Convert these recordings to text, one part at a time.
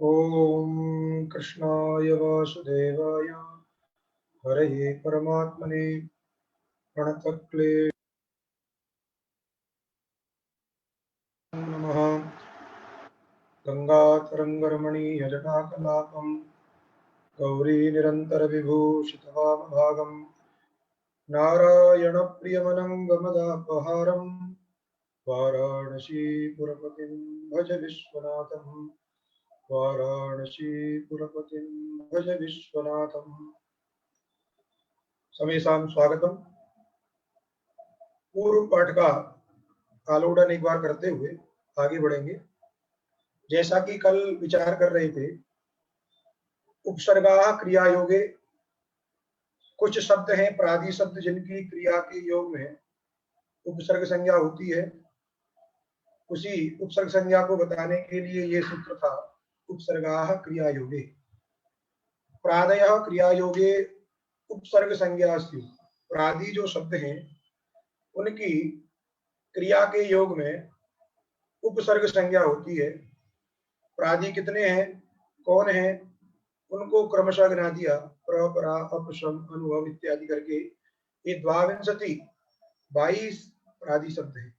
ओम कृष्णाय वासुदेवाय हरये परमात्मने प्रणतक्लेशो नमः। गंगातरङ्गरमणीयजटाकलापं गौरी निरन्तरविभूषितवामभागं नारायणप्रियमनङ्गमदापहारं वाराणसीपुरपतिं भज विश्वनाथं। वाराणसीपुरपतिं भज विश्वनाथं। समेषां स्वागतम। पूर्व पाठ का आलोडन एक बार करते हुए आगे बढ़ेंगे। जैसा कि कल विचार कर रहे थे, उपसर्गा क्रिया योगे कुछ शब्द हैं प्रादि शब्द जिनकी क्रिया के योग में उपसर्ग संज्ञा होती है। उसी उपसर्ग संज्ञा को बताने के लिए ये सूत्र था, उपसर्गा क्रिया योगे। प्रादयः क्रिया योगे उपसर्ग संज्ञा स्यु। प्रादि जो शब्द हैं उनकी क्रिया के योग में उपसर्ग संज्ञा होती है। प्रादि कितने हैं, कौन है, उनको क्रमशः गिना दिया। प्र, परा, अप, शम, अनुभव इत्यादि करके ये 22 प्रादि शब्द है।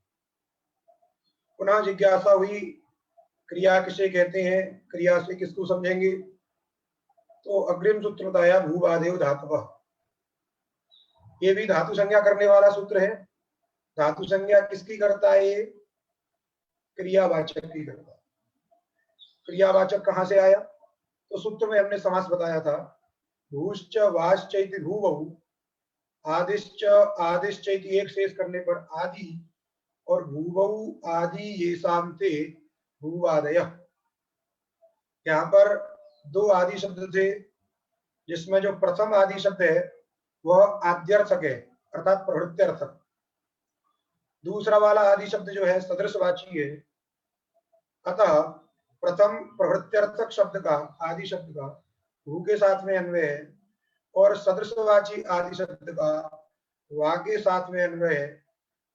पुनः जिज्ञासा हुई, क्रिया किसे कहते हैं, क्रिया से किसको समझेंगे? तो अग्रिम सूत्र बताया, भूवादेव धातुवः। ये भी धातु संज्ञा करने वाला सूत्र है। धातु संज्ञा किसकी करता है? ये क्रियावाचक की करता है। क्रियावाचक कहां से आया? तो सूत्र में हमने समास बताया था, भूश्च वाश्च इति भूवहु, आदिश्च आदिश्च इति एक शेष करने पर आदि, और भूवहु आदि ये सामते भूवादय। यहाँ पर दो आदि शब्द थे, जिसमें जो प्रथम आदि शब्द है वह आद्यर्थक है, अर्थात प्रवृत्त्यर्थक। दूसरा वाला आदि शब्द जो है सदृशवाची है। अतः प्रथम प्रवृत्त्यर्थक शब्द का, आदि शब्द का भू के साथ में अन्वय है, और सदृशवाची आदि शब्द का वा के साथ में अन्वय है।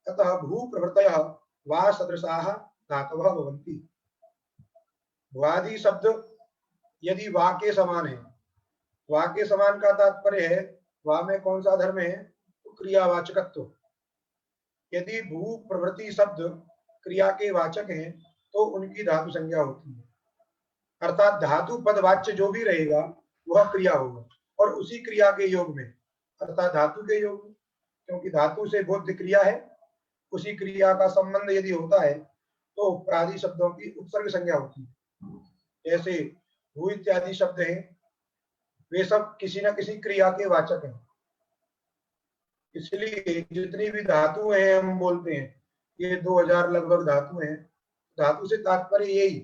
अतः भू प्रवृत्तयः वा सदृशाः धातवः भवन्ति। भुआदि शब्द यदि वा के समान है, वा के समान का तात्पर्य है वा में कौन सा धर्म है? तो क्रियावाचकत्व। यदि भू प्रवृत्ति शब्द क्रिया के वाचक हैं तो उनकी धातु संज्ञा होती है, अर्थात धातु पदवाच्य जो भी रहेगा वह क्रिया होगा, और उसी क्रिया के योग में, अर्थात धातु के योग में, क्योंकि धातु से बोध्य क्रिया है, उसी क्रिया का संबंध यदि होता है तो प्रादि शब्दों की उपसर्ग संज्ञा होती है। जैसे भू इत्यादि शब्द हैं, वे सब किसी न किसी क्रिया के वाचक हैं। इसलिए जितनी भी धातु हैं हम बोलते हैं, ये 2000 लगभग धातु हैं। धातु से तात्पर्य यही,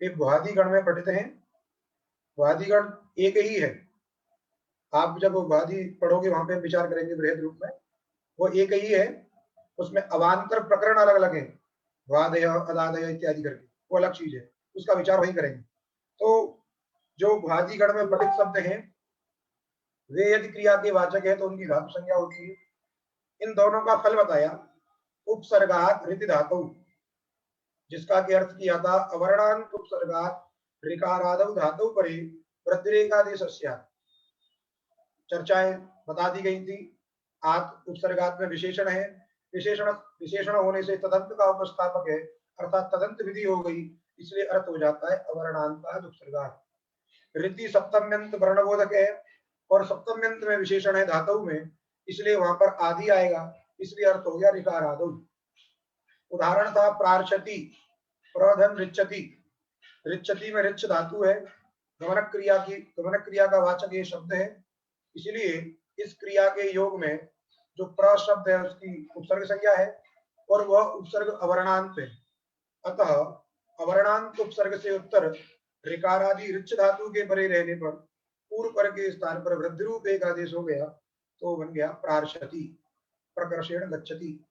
ये भुआदि गण में पठित हैं। भुआदि गण एक ही है। आप जब भुआदि पढ़ोगे वहां पे विचार करेंगे बृहद रूप में, वो एक ही है। उसमें अवान्तर प्रकरण अलग अलग है, भुआदय अदादय इत्यादि करके, वो अलग चीज है, उसका विचार वही करेंगे। तो जो भुआदि गण में पठित शब्द हैं वे यदि क्रिया के वाचक है तो उनकी धातु संज्ञा होती है। इन दोनों का फल बताया, उपसर्गात ऋति धातु, जिसका के अर्थ किया था अवर्णांत उपसर्गात ऋकारादौ धातु परे वृद्धिरेकादेशस्य। चर्चाएं बता दी गई थी। आत उपसर्गात में विशेषण है, विशेषण होने से तदंत का उपस्थापक है, अर्थात तदंत विधि हो गई, इसलिए अर्थ हो जाता है अवर्णांत उपसर्गात। ऋति सप्तम्यंत वर्णबोधक है, और सप्तम्यंत में विशेषण है धातु में, इसलिए वहां पर आदि आएगा, इसलिए अर्थ हो गया ऋकारादौ। उदाहरण था प्रार्चति, प्रधन ऋच्छति। ऋच्छति में ऋच्छ धातु है, गमनक क्रिया का वाचक ये शब्द है, इसलिए इस क्रिया के योग में जो प्र शब्द है उसकी उपसर्ग संज्ञा है, और वह उपसर्ग अवर्णांत है। अतः अवर्णांत उपसर्ग से उत्तर ऋकारादि ऋच्छ धातु के परे रहने पर पूर्व पर के स्थान पर वृद्धि रूप एक आदेश हो गया, तो बन गया प्रार्शति, प्रकर्षेण गच्छति।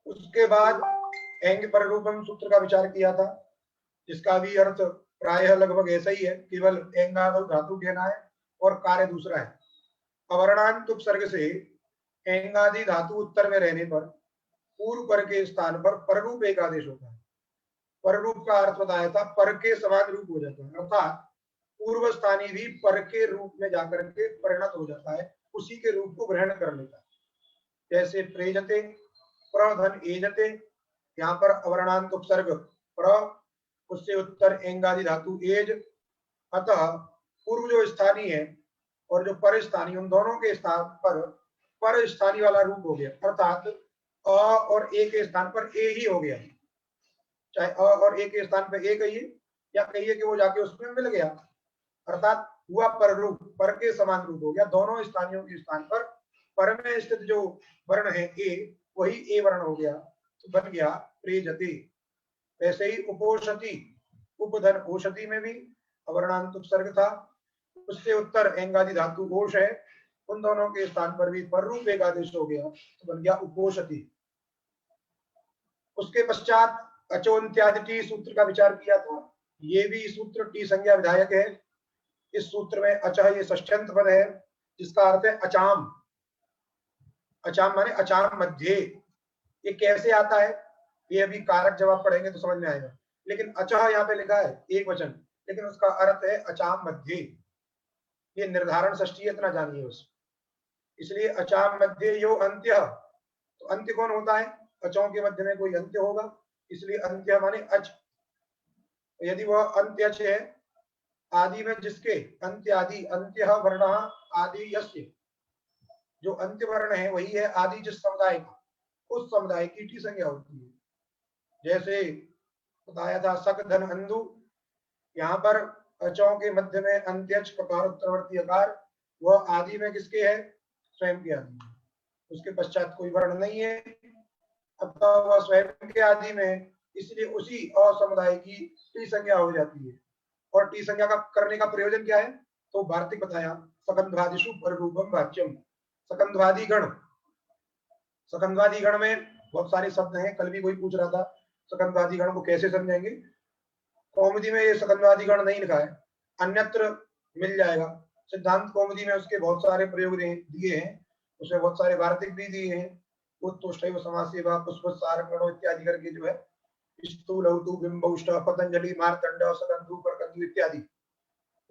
उसके बाद एंग पर रूपम सूत्र का विचार किया था, जिसका भी अर्थ प्रायः लगभग ऐसा ही है, केवल एंगादौ धातु कहना है और कार्य दूसरा है। अवर्णांत उपसर्ग से एंगादि धातु उत्तर में रहने पर पूर्व पर के स्थान पर पररूप एक आदेश होता है। पर रूप का अर्थ बताया था, पर के समान रूप हो जाता है, अर्थात पूर्व स्थानी भी पर के रूप में जाकर के परिणत हो जाता है, उसी के रूप को ग्रहण कर लेता है। जैसे प्रेजते, प्रधन एजते, यहाँ पर अवर्णांत उपसर्ग प्र, उससे उत्तर एंगादि धातु एज, अतः पूर्व जो स्थानीय है और जो पर स्थानीय, उन दोनों के स्थान पर स्थानीय वाला रूप हो गया, अर्थात अ और ए के स्थान पर ए ही हो गया, चाहे अ और ए के स्थान पर ए कहिए या कहिए कि वो जाके उसमें मिल गया, अर्थात हुआ पर रूप, पर के समान रूप हो गया। दोनों स्थानियों के स्थान पर में स्थित जो वर्ण है ए, वही ए वर्ण हो गया, तो बन गया प्रेजते। वैसे ही उपोषति, उपधन औषधि में भी अवर्णांत उपसर्ग था, उससे उत्तर एंगादि धातु ओष है, उन दोनों के स्थान पर भी पर रूप एक आदेश हो गया, तो बन गया उपोषति। उसके पश्चात अचोन्त्यादि टी सूत्र का विचार किया था, ये भी सूत्र टी संज्ञा विधायक है। इस सूत्र में अचह ये षष्ठ्यंत पद है, जिसका अर्थ है अचाम। अचाम माने अचाम मध्य। ये कैसे आता है, ये अभी कारक जवाब पढ़ेंगे तो समझ में आएगा, लेकिन अचह यहाँ पे लिखा है एक वचन, लेकिन उसका अर्थ है अचाम मध्य। ये निर्धारण षष्ठी, इतना जानिए उस, इसलिए अचाम मध्य यो अंत्य, तो अंत्य कौन होता है, अचों के मध्य में कोई अंत्य होगा, इसलिए अंत्य माने अच। यदि वह अंत्य है आदि में जिसके, अंत्य आदि, अंत्य वर्ण आदि यस्य, जो अंत्य वर्ण है वही है आदि जिस समुदाय का, उस समुदाय की टी संज्ञा होती है। जैसे बताया था सक धन अंधु, यहाँ पर अचों के मध्य में अंत्यच ककार उत्तरवर्ती अकार, वह आदि में किसके है, स्वयं के आदि में, उसके पश्चात कोई वर्ण नहीं है, अतः वह स्वयं के आदि में, इसलिए उसी असमुदाय की टी संज्ञा हो जाती है। और टी संज्ञा का करने का प्रयोजन क्या है, तो वार्तिक बताया, सकंध्वादिषु पर रूपम वाच्यम। सकंध्वादी गण, सकंध्वादी गण में बहुत सारे शब्द हैं, कल भी कोई पूछ रहा था सकंध्वादी गण को कैसे समझेंगे, कौमुदी में ये सकंध्वादी गण नहीं लिखा है, अन्यत्र मिल जाएगा। सिद्धांत कौमुदी में उसके बहुत सारे प्रयोग दिए हैं, उसमें बहुत सारे वार्तिक भी दिए हैं, उत्तुष्टैव समासेवा पुष्पसारगणो इत्यादि करके जो है, स्थूलौतु बिंबौष्ट पतंजलि मार्तंड सकंधु परकंधु इत्यादि,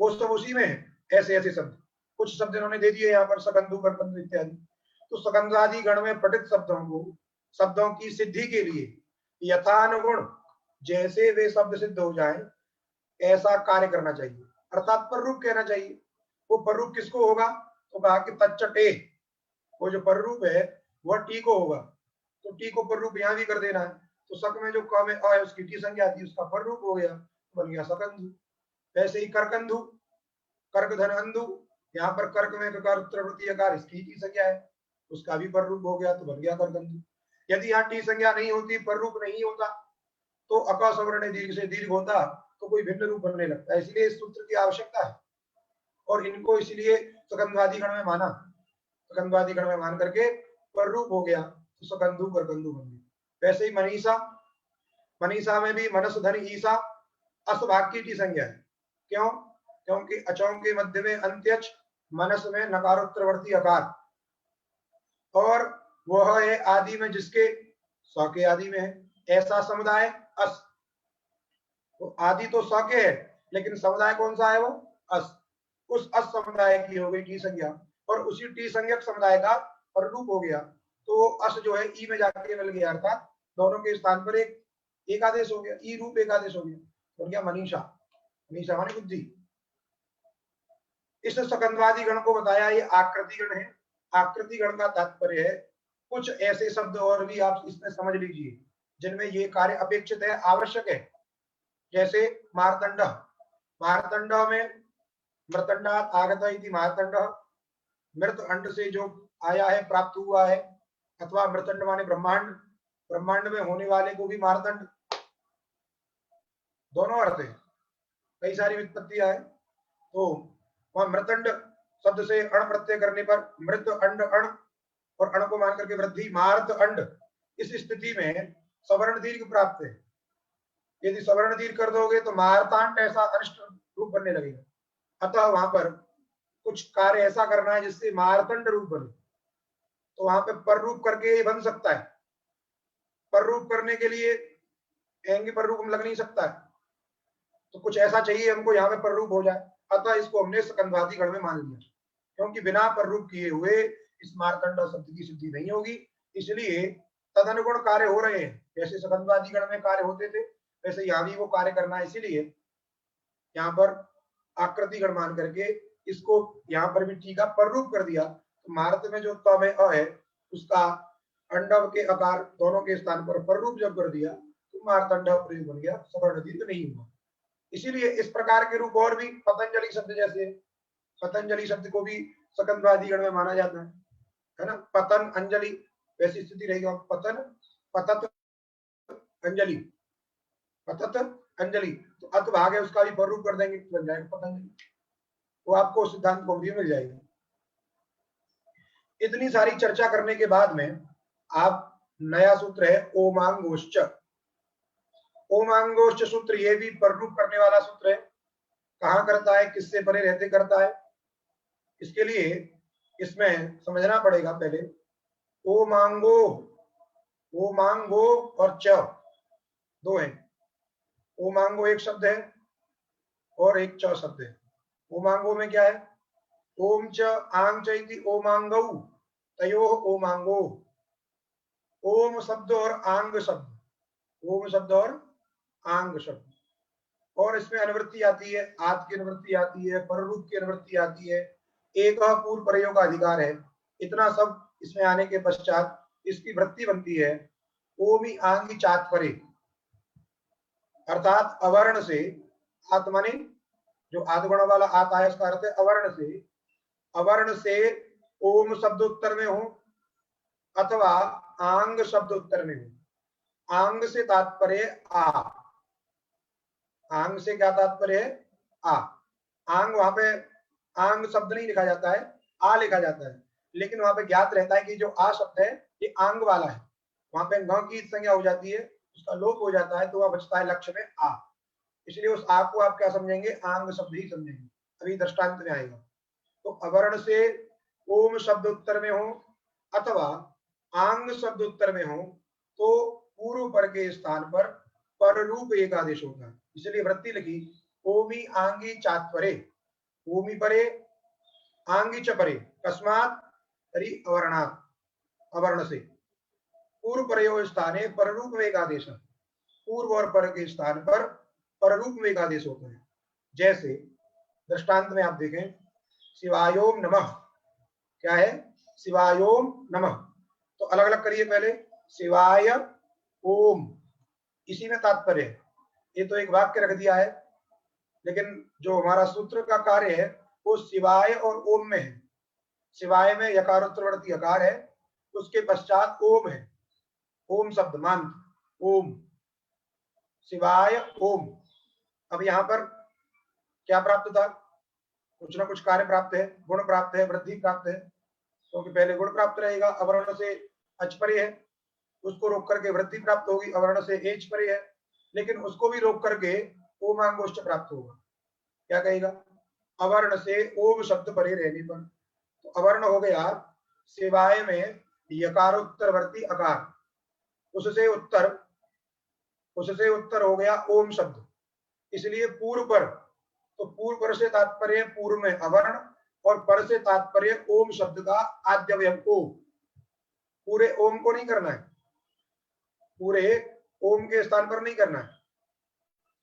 वो सब उसी में है। ऐसे ऐसे शब्द, कुछ शब्द इन्होंने दे दिए यहाँ पर, सकंधु परकंधु इत्यादि। तो सकंधादि गण में पठित शब्दों को, शब्दों की सिद्धि के लिए यथानुगुण जैसे वे शब्द सिद्ध हो जाए ऐसा कार्य करना चाहिए, अर्थात पर रूप कहना चाहिए। वो पर रूप किसको होगा, तो कहा कि तच्चटे, वो जो पर रूप है वह टी को होगा, तो टी को पर रूप यहाँ भी कर देना है, तो सक में जो क में अ है उसकी टी संज्ञा थी, उसका पर रूप हो गया, बन गया सकंधु। वैसे ही करकंधु, कर्क धन अंधु, यहाँ पर कर्क में ककार उत्तरवर्ती अकार, इसकी टी संज्ञा है, उसका भी पर रूप हो गया, तो बन गया करकंधु। यदि यहाँ टी संज्ञा नहीं होती, पर रूप नहीं होता, तो अका सवर्ण दीर्घ से दीर्घ होता, तो कोई भिन्न रूप बनने लगता है, इसलिए इस सूत्र की आवश्यकता है। और इनको इसलिए सकंधवादी गण में माना, सकंधवादी गण में मान करके पर रूप हो गया, तो सकंधु करकंधु बन गया। वैसे ही मनीषा, मनीषा में भी मनस धन ईसा अस भाग की संज्ञा है, क्यों, क्योंकि अचों के मध्य में अंत्यच, मनस में नकारोत्तरवर्ती अकार, और वह है आदि में जिसके, स के आदि में है, ऐसा समुदाय अस। तो आदि तो स के है, लेकिन समुदाय कौन सा है, वो अस। उस अस समुदाय की हो गई टी संज्ञा, और उसी टी संज्ञक समुदाय का पर रूप हो गया, तो अस जो है ई में जाके मिल गया, अर्थात दोनों के स्थान पर एक आदेश हो गया, ई रूप एक आदेश हो गया, बन गया मनीषा। मनीषा माने बुद्धि। इस सकंधवादी गण को बताया, ये आकृति गण है। आकृति गण का तात्पर्य है कुछ ऐसे शब्द और भी आप इसमें समझ लीजिए जिनमें ये कार्य अपेक्षित है, आवश्यक है। जैसे मारतंड, मारतंड में मृतंडात आगत इति मारतंड, मृत अंड से जो आया है, प्राप्त हुआ है, अथवा मृतंड माने ब्रह्मांड, ब्रह्मांड में होने वाले को भी मारतंड, दोनों अर्थ है, कई सारी व्युत्पत्तियां है। तो वहां मृतंड शब्द से अण प्रत्यय करने पर मृत अंड अण, और अण को मान करके वृद्धि मार्त अंड, इस स्थिति में सवर्ण दीर्घ प्राप्त है। यदि सवर्ण दीर्घ कर दोगे तो मारतांड ऐसा अनिष्ट रूप बनने लगेगा, अतः वहां पर कुछ कार्य ऐसा करना है जिससे मारतंड रूप बने, तो वहां पे पर रूप करके बन सकता है। पर रूप करने के लिए एंग पर रूप लग नहीं सकता है, तो कुछ ऐसा चाहिए हमको यहाँ पे पर रूप हो जाए। अतः इसको हमने स्कंदवादी गण में मान लिया, क्योंकि बिना पर रूप किए हुए इस मार्तंड शब्द की सिद्धि नहीं होगी। इसलिए तदनुगुण कार्य हो रहे हैं, जैसे स्कंदवादी गण में कार्य होते थे वैसे यहाँ भी वो कार्य करना है। इसीलिए यहाँ पर आकृति गण मान करके इसको यहाँ पर भी टीका पर रूप कर दिया। तो मार्त में जो त में अ है उसका अंडव के आकार दोनों के स्थान पर रूप जब कर दिया तो मार्तंड प्रयोग बन गया, सवर्ण दीर्घ नहीं हुआ। इसीलिए इस प्रकार के रूप और भी पतंजलि शब्द, जैसे पतंजलि शब्द को भी स्कंदवादी गण में माना जाता है ना। पतन अंजलि वैसी स्थिति रहेगी, पतन पतत अंजलि, पतत अंजलि, तो अत भाग है उसका भी पर रूप कर देंगे तो बन जाएगा पतंजलि। वो आपको सिद्धांत कौमुदी मिल जाएगी। इतनी सारी चर्चा करने के बाद में आप नया सूत्र है ओमांगोश्च। ओमांगोश्च सूत्र ये भी पर रूप करने वाला सूत्र है। कहां करता है, किससे परे रहते करता है, इसके लिए इसमें समझना पड़ेगा पहले। ओमांगो, ओमांगो और च दो है। ओमांगो एक शब्द है और एक च शब्द है। ओमांगो में क्या है, ओम च आंग चैति ओमांगौ तयो ओमांगो। ओम शब्द और आंग शब्द, ओम शब्द और आंग शब्द, और इसमें अनुवृत्ति आती है, आद की अनुवृत्ति आती है, पररूप की अनुवृत्ति आती है, एक पूर्व प्रयोग का अधिकार है। इतना सब इसमें आने के पश्चात इसकी वृत्ति बनती है ओमी आंगी चात परे, अर्थात अवर्ण से, आत माने जो आदगुण वाला आता है इसका अर्थ है अवर्ण से, अवर्ण से ओम शब्द उत्तर में हो अथवा आंग शब्द उत्तर में हो। आंग से तात्पर्य आ, आंग से क्या तात्पर्य है, आ। आंग वहां पे आंग शब्द नहीं लिखा जाता है, आ लिखा जाता है, लेकिन वहां पे ज्ञात रहता है कि जो आ शब्द है ये आंग वाला है। वहां पे ग की संज्ञा हो जाती है, उसका लोप हो जाता है, तो वह बचता है लक्ष्य में आ। इसलिए उस आ को आप क्या समझेंगे, आंग शब्द ही समझेंगे। अभी दृष्टांत में आएगा। तो अवर्ण से ओम शब्द उत्तर में हो अथवा आंग शब्द उत्तर में हो तो पूर्व पर के स्थान पर रूप एक आदेश होगा। इसलिए वृत्ति लिखी ओमी आंगी चात्वरे, ओमी परे आंगी च परे, कस्मात तरी अवर्णात, अवर्ण से पूर्व परयो स्थाने पररूप वेग आदेश, पूर्व और पर के स्थान पर पररूप वेग आदेश होता है। जैसे दृष्टांत में आप देखें, शिवायोम नमः, क्या है, शिवायोम नमः, तो अलग अलग करिए पहले, शिवाय ओम, इसी में तात्पर्य है। ये तो एक वाक्य रख दिया है, लेकिन जो हमारा सूत्र का कार्य है वो शिवाय और ओम में है। शिवाय में यकारोत्तरवर्ती यकार है, उसके पश्चात ओम है, ओम शब्द मान ओम, शिवाय ओम। अब यहां पर क्या प्राप्त था, कुछ ना कुछ कार्य प्राप्त है, गुण प्राप्त है, वृद्धि प्राप्त है, क्योंकि पहले गुण प्राप्त रहेगा, अवर्ण से अच परे है, उसको रोक करके वृद्धि प्राप्त होगी, अवर्ण से एच परे है, लेकिन उसको भी रोक करके ओमांगोष्ठ प्राप्त होगा। क्या कहेगा, अवर्ण से ओम शब्द परे रहने पर, तो अवर्ण हो गया शिवाय में यकारोत्तरवर्ती अकार, उससे उत्तर हो गया ओम शब्द, इसलिए पूर्व पर, तो पूर्व पर से तात्पर्य पूर्व में अवर्ण और पर से तात्पर्य ओम शब्द का आद्यवयव ओ, पूरे ओम को नहीं करना है, पूरे ओम के स्थान पर नहीं करना है।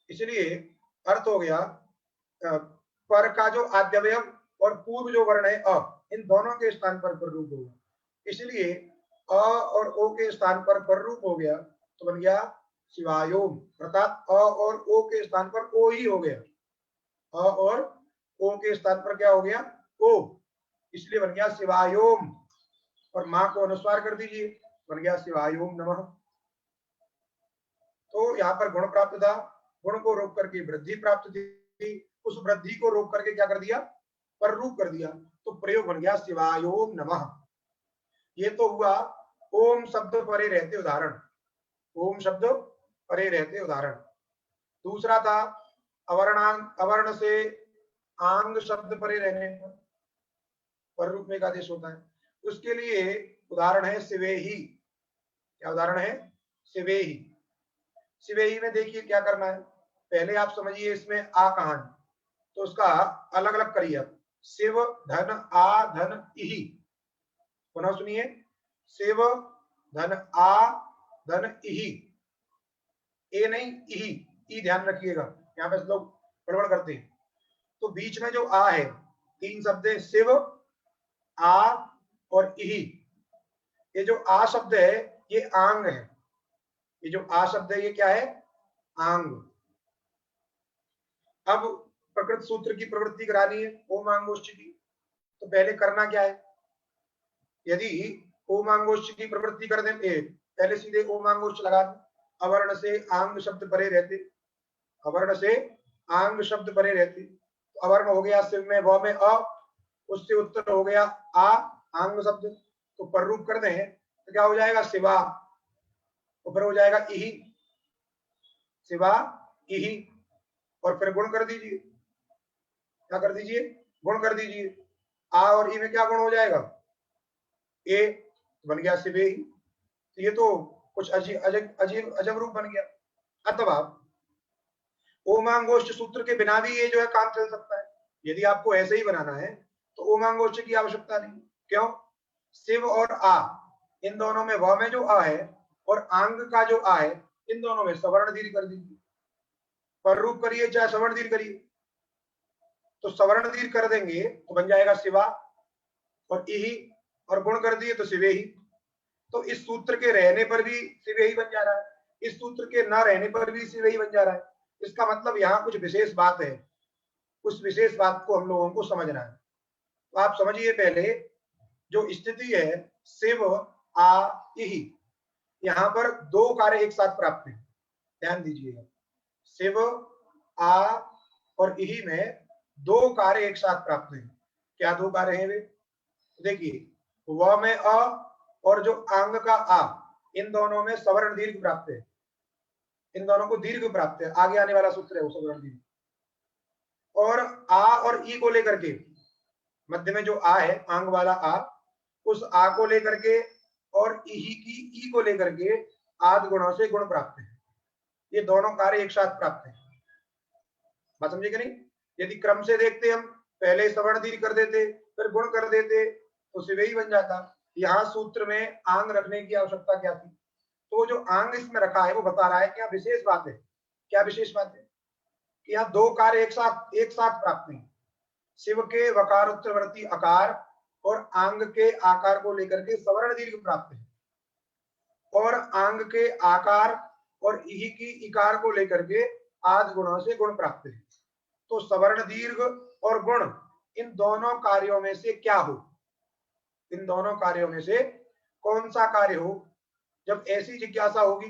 इसलिए अर्थ हो गया पर का जो आद्यवयव और पूर्व जो वर्ण है अ, इन दोनों के स्थान पर रूप होगा। इसलिए अ और ओ के स्थान पर रूप हो गया तो बन गया शिवायोम, अर्थात अ और ओ के स्थान पर ओ ही हो गया, अ और ओ के स्थान पर क्या हो गया, ओ, इसलिए बन गया शिवायोम, और मां को अनुस्वार कर दीजिए, बन गया शिवायोम नमः। तो यहाँ पर गुण प्राप्त था, गुण को रोक करके वृद्धि प्राप्त थी, उस वृद्धि को रोक करके क्या कर दिया, पर रूप कर दिया, तो प्रयोग बन गया शिवायोम नमः। ये तो हुआ ओम शब्द परे रहते उदाहरण, ओम शब्द परे रहते उदाहरण। दूसरा था अवर्ण से आंग शब्द परे रहने पर रूप में आदेश होता है। उसके लिए उदाहरण है शिवेही, क्या उदाहरण है, शिवेही। सिवेही में देखिए क्या करना है, पहले आप समझिए इसमें आ कहां है, तो उसका अलग अलग करिए आप। शिव धन आ धन इही, पुनः सुनिए, शिव धन आ धन इही, ए नहीं इही, ई ध्यान रखिएगा, यहाँ पे लोग गड़बड़ करते हैं। तो बीच में जो आ है, तीन शब्द है, शिव, आ और इही। ये जो आ शब्द है ये आंग है, ये जो आ शब्द है ये क्या है, आंग। अब प्रकृत सूत्र की प्रवृत्ति करानी है ओमांगोष्ठ की, तो पहले करना क्या है, यदि ओमांगोष्ठ की प्रवृत्ति कर देते पहले सीधे ओमांगोष्ठ लगा दें, अवर्ण से आंग शब्द परे रहते, अवर्ण से आंग शब्द परे रहते, तो अवर्ण हो गया शिव में व में अ, उससे उत्तर हो गया आ आंग शब्द, तो पर रूप कर दें तो क्या हो जाएगा, शिवा, ऊपर हो जाएगा इही, शिवा इही, और फिर गुण कर दीजिए, क्या कर दीजिए, गुण कर दीजिए, आ और ई में क्या गुण हो जाएगा, ए, बन गया शिवे, तो ये तो कुछ अजीब अजब रूप बन गया। अथवा ओमांगोष्ठ सूत्र के बिना भी ये जो है काम चल सकता है, यदि आपको ऐसे ही बनाना है तो ओमांगोष्ठ की आवश्यकता नहीं। क्यों, शिव और आ, इन दोनों में व में जो आ है और आंग का जो आ है, इन दोनों में सवर्ण दीर्घ कर दीजिए, पर रूप करिए चाहे सवर्ण दीर्घ करिए, तो सवर्ण दीर्घ कर देंगे तो बन जाएगा शिवा और इही, और गुण कर दिए तो शिवे ही। तो इस सूत्र के रहने पर भी शिवे ही बन जा रहा है, इस सूत्र के न रहने पर भी शिवे ही बन जा रहा है। इसका मतलब यहाँ कुछ विशेष बात है, उस विशेष बात को हम लोगों को समझना है। तो आप समझिए पहले जो स्थिति है शिव आ इही, यहाँ पर दो कार्य एक साथ प्राप्त है, ध्यान दीजिएगा, शिव आ और इही में दो कार्य एक साथ प्राप्त है। क्या दो कार्य हैं वे, देखिए व में अ और जो आंग का आ, इन दोनों में सवर्ण दीर्घ प्राप्त है, इन दोनों को दीर्घ प्राप्त है, आगे आने वाला सूत्र है वो सवर्ण दीर्घ। और आ और ई को लेकर के, मध्य में जो आ है आंग वाला आ, उस आ को लेकर के और इही की ई को लेकर के आदि गुणों से गुण प्राप्त है, ये दोनों कार्य एक साथ प्राप्त है। बात समझे कि नहीं, यदि क्रम से देखते हम, पहले सवर्ण दीर्घ कर देते फिर गुण कर देते तो शिवे ही बन जाता। यहाँ सूत्र में आंग रखने की आवश्यकता क्या थी, तो जो आंग इसमें रखा है वो बता रहा है क्या विशेष बात है, क्या विशेष बात है कि यहाँ दो कार्य एक साथ प्राप्त नहीं, शिव के वकार उत्तरवर्ती आकार और आंग के आकार को लेकर के सवर्ण दीर्घ प्राप्त है, और आंग के आकार और इही की इकार को लेकर के आदि गुणों से गुण प्राप्त है। तो सवर्ण दीर्घ और गुण, इन दोनों कार्यों में से क्या हो, इन दोनों कार्यों में से कौन सा कार्य हो, जब ऐसी जिज्ञासा होगी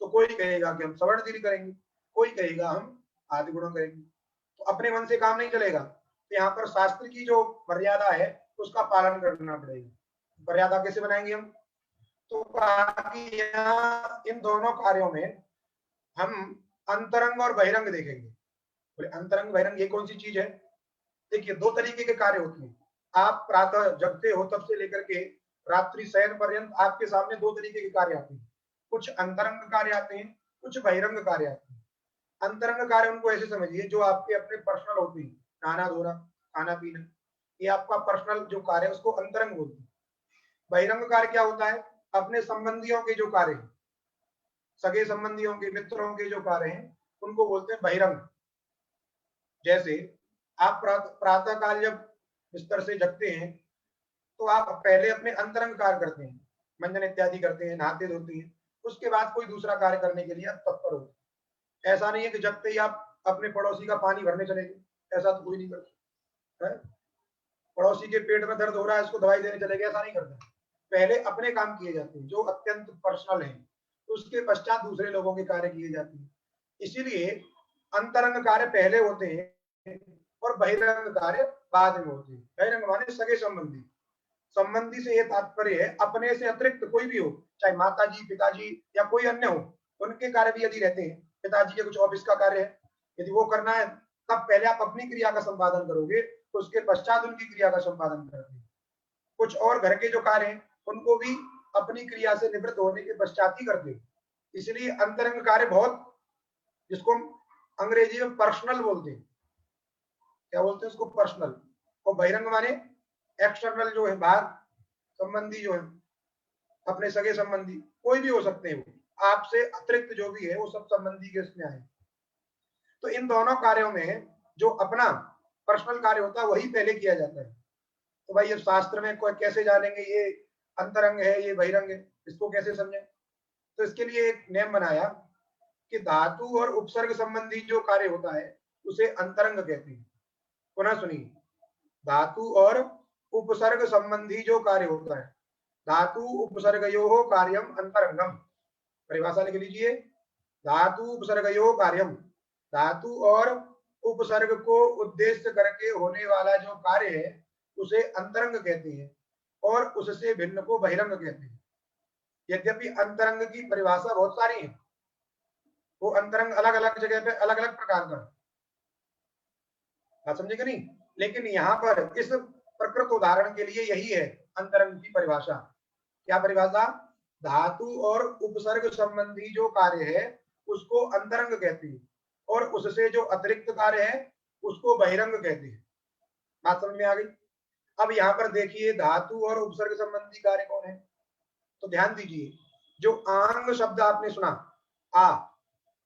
तो कोई कहेगा कि हम सवर्ण दीर्घ करेंगे, कोई कहेगा हम आदि गुण करेंगे, तो अपने मन से काम नहीं चलेगा, तो यहाँ पर शास्त्र की जो मर्यादा है उसका पालन करना पड़ेगा। मर्यादा कैसे बनाएंगे हम, तो यहाँ इन दोनों कार्यों में हम अंतरंग और बहिरंग देखेंगे। बोले अंतरंग बहिरंग ये कौन सी चीज है, देखिए दो तरीके के कार्य होते हैं, आप प्रातः जगते हो तब से लेकर के रात्रि शयन पर्यंत आपके सामने दो तरीके के कार्य आते हैं, कुछ अंतरंग कार्य आते हैं, कुछ बहिरंग कार्य आते हैं। अंतरंग कार्य उनको ऐसे समझिए जो आपके अपने पर्सनल होते हैं, नहाना धोना खाना पीना, ये आपका पर्सनल जो कार्य है उसको अंतरंग बोलते हैं। बहिरंग कार्य क्या होता है, अपने संबंधियों के जो कार्य हैं, सगे संबंधियों के मित्रों के जो कार्य हैं उनको बोलते हैं बहिरंग। जैसे आप प्रातः काल जब बिस्तर से जगते हैं तो आप पहले अपने अंतरंग कार्य करते हैं, मंजन इत्यादि करते हैं, नहाते धोते हैं, उसके बाद कोई दूसरा कार्य करने के लिए आप तत्पर होते हैं। ऐसा नहीं है कि जगते ही आप अपने पड़ोसी का पानी भरने चले गए, ऐसा तो कोई नहीं करता है। पड़ोसी के पेट में दर्द हो रहा है उसको दवाई देने चले गए, ऐसा नहीं करता। पहले अपने काम किए जाते हैं जो अत्यंत पर्सनल है, उसके पश्चात दूसरे लोगों के कार्य किए जाते हैं। इसीलिए अंतरंग कार्य पहले होते हैं और बहिरंग कार्य बाद में होते हैं। बहिरंग माने सगे संबंधी, संबंधी से यह तात्पर्य है अपने से अतिरिक्त कोई भी हो, चाहे माता जी पिताजी या कोई अन्य हो, उनके कार्य भी यदि रहते हैं, पिताजी के कुछ ऑफिस का कार्य है यदि वो करना है, तब पहले आप अपनी क्रिया का संपादन करोगे, तो उसके पश्चात उनकी क्रिया का संपादन करोगे। कुछ और घर के जो कार्य हैं उनको भी अपनी क्रिया से निवृत्त होने के पश्चात ही करते हो। इसलिए अंतरंग कार्य बहुत जिसको हम अंग्रेजी में पर्सनल बोलते हैं। क्या बोलते हैं उसको? पर्सनल। और बहिरंग माने एक्सटर्नल, जो है बाहर संबंधी, जो है अपने सगे संबंधी, कोई भी हो सकते हैं, वो आपसे अतिरिक्त जो भी है वो सब संबंधी के इसमें आए। तो इन दोनों कार्यों में जो अपना पर्सनल कार्य होता है वही पहले किया जाता है। तो भाई अब शास्त्र में कोई कैसे जानेंगे ये अंतरंग है ये बहिरंग है, इसको कैसे समझें? तो इसके लिए एक नियम बनाया कि धातु और उपसर्ग संबंधी जो कार्य होता है उसे अंतरंग कहते हैं। पुनः सुनिए, धातु और उपसर्ग संबंधी जो कार्य होता है, धातु उपसर्गयोः कार्यम अंतरंगम। परिभाषा लिख लीजिए, धातु उपसर्गयोः कार्यम, धातु और उपसर्ग को उद्देश्य करके होने वाला जो कार्य है उसे अंतरंग कहते हैं और उससे भिन्न को बहिरंग कहते हैं। यद्यपि अंतरंग की परिभाषा बहुत सारी है, वो अंतरंग अलग अलग जगह पे अलग अलग प्रकार का, बात समझे कि नहीं? लेकिन यहाँ पर इस प्रकृत उदाहरण के लिए यही है अंतरंग की परिभाषा। क्या परिभाषा? धातु और उपसर्ग संबंधी जो कार्य है उसको अंतरंग कहते हैं और उससे जो अतिरिक्त कार्य है उसको बहिरंग कहते हैं। बात समझ में आ गई? अब यहाँ पर देखिए धातु और उपसर्ग संबंधी कार्य कौन है? तो ध्यान दीजिए, जो आंग शब्द आपने सुना, आ,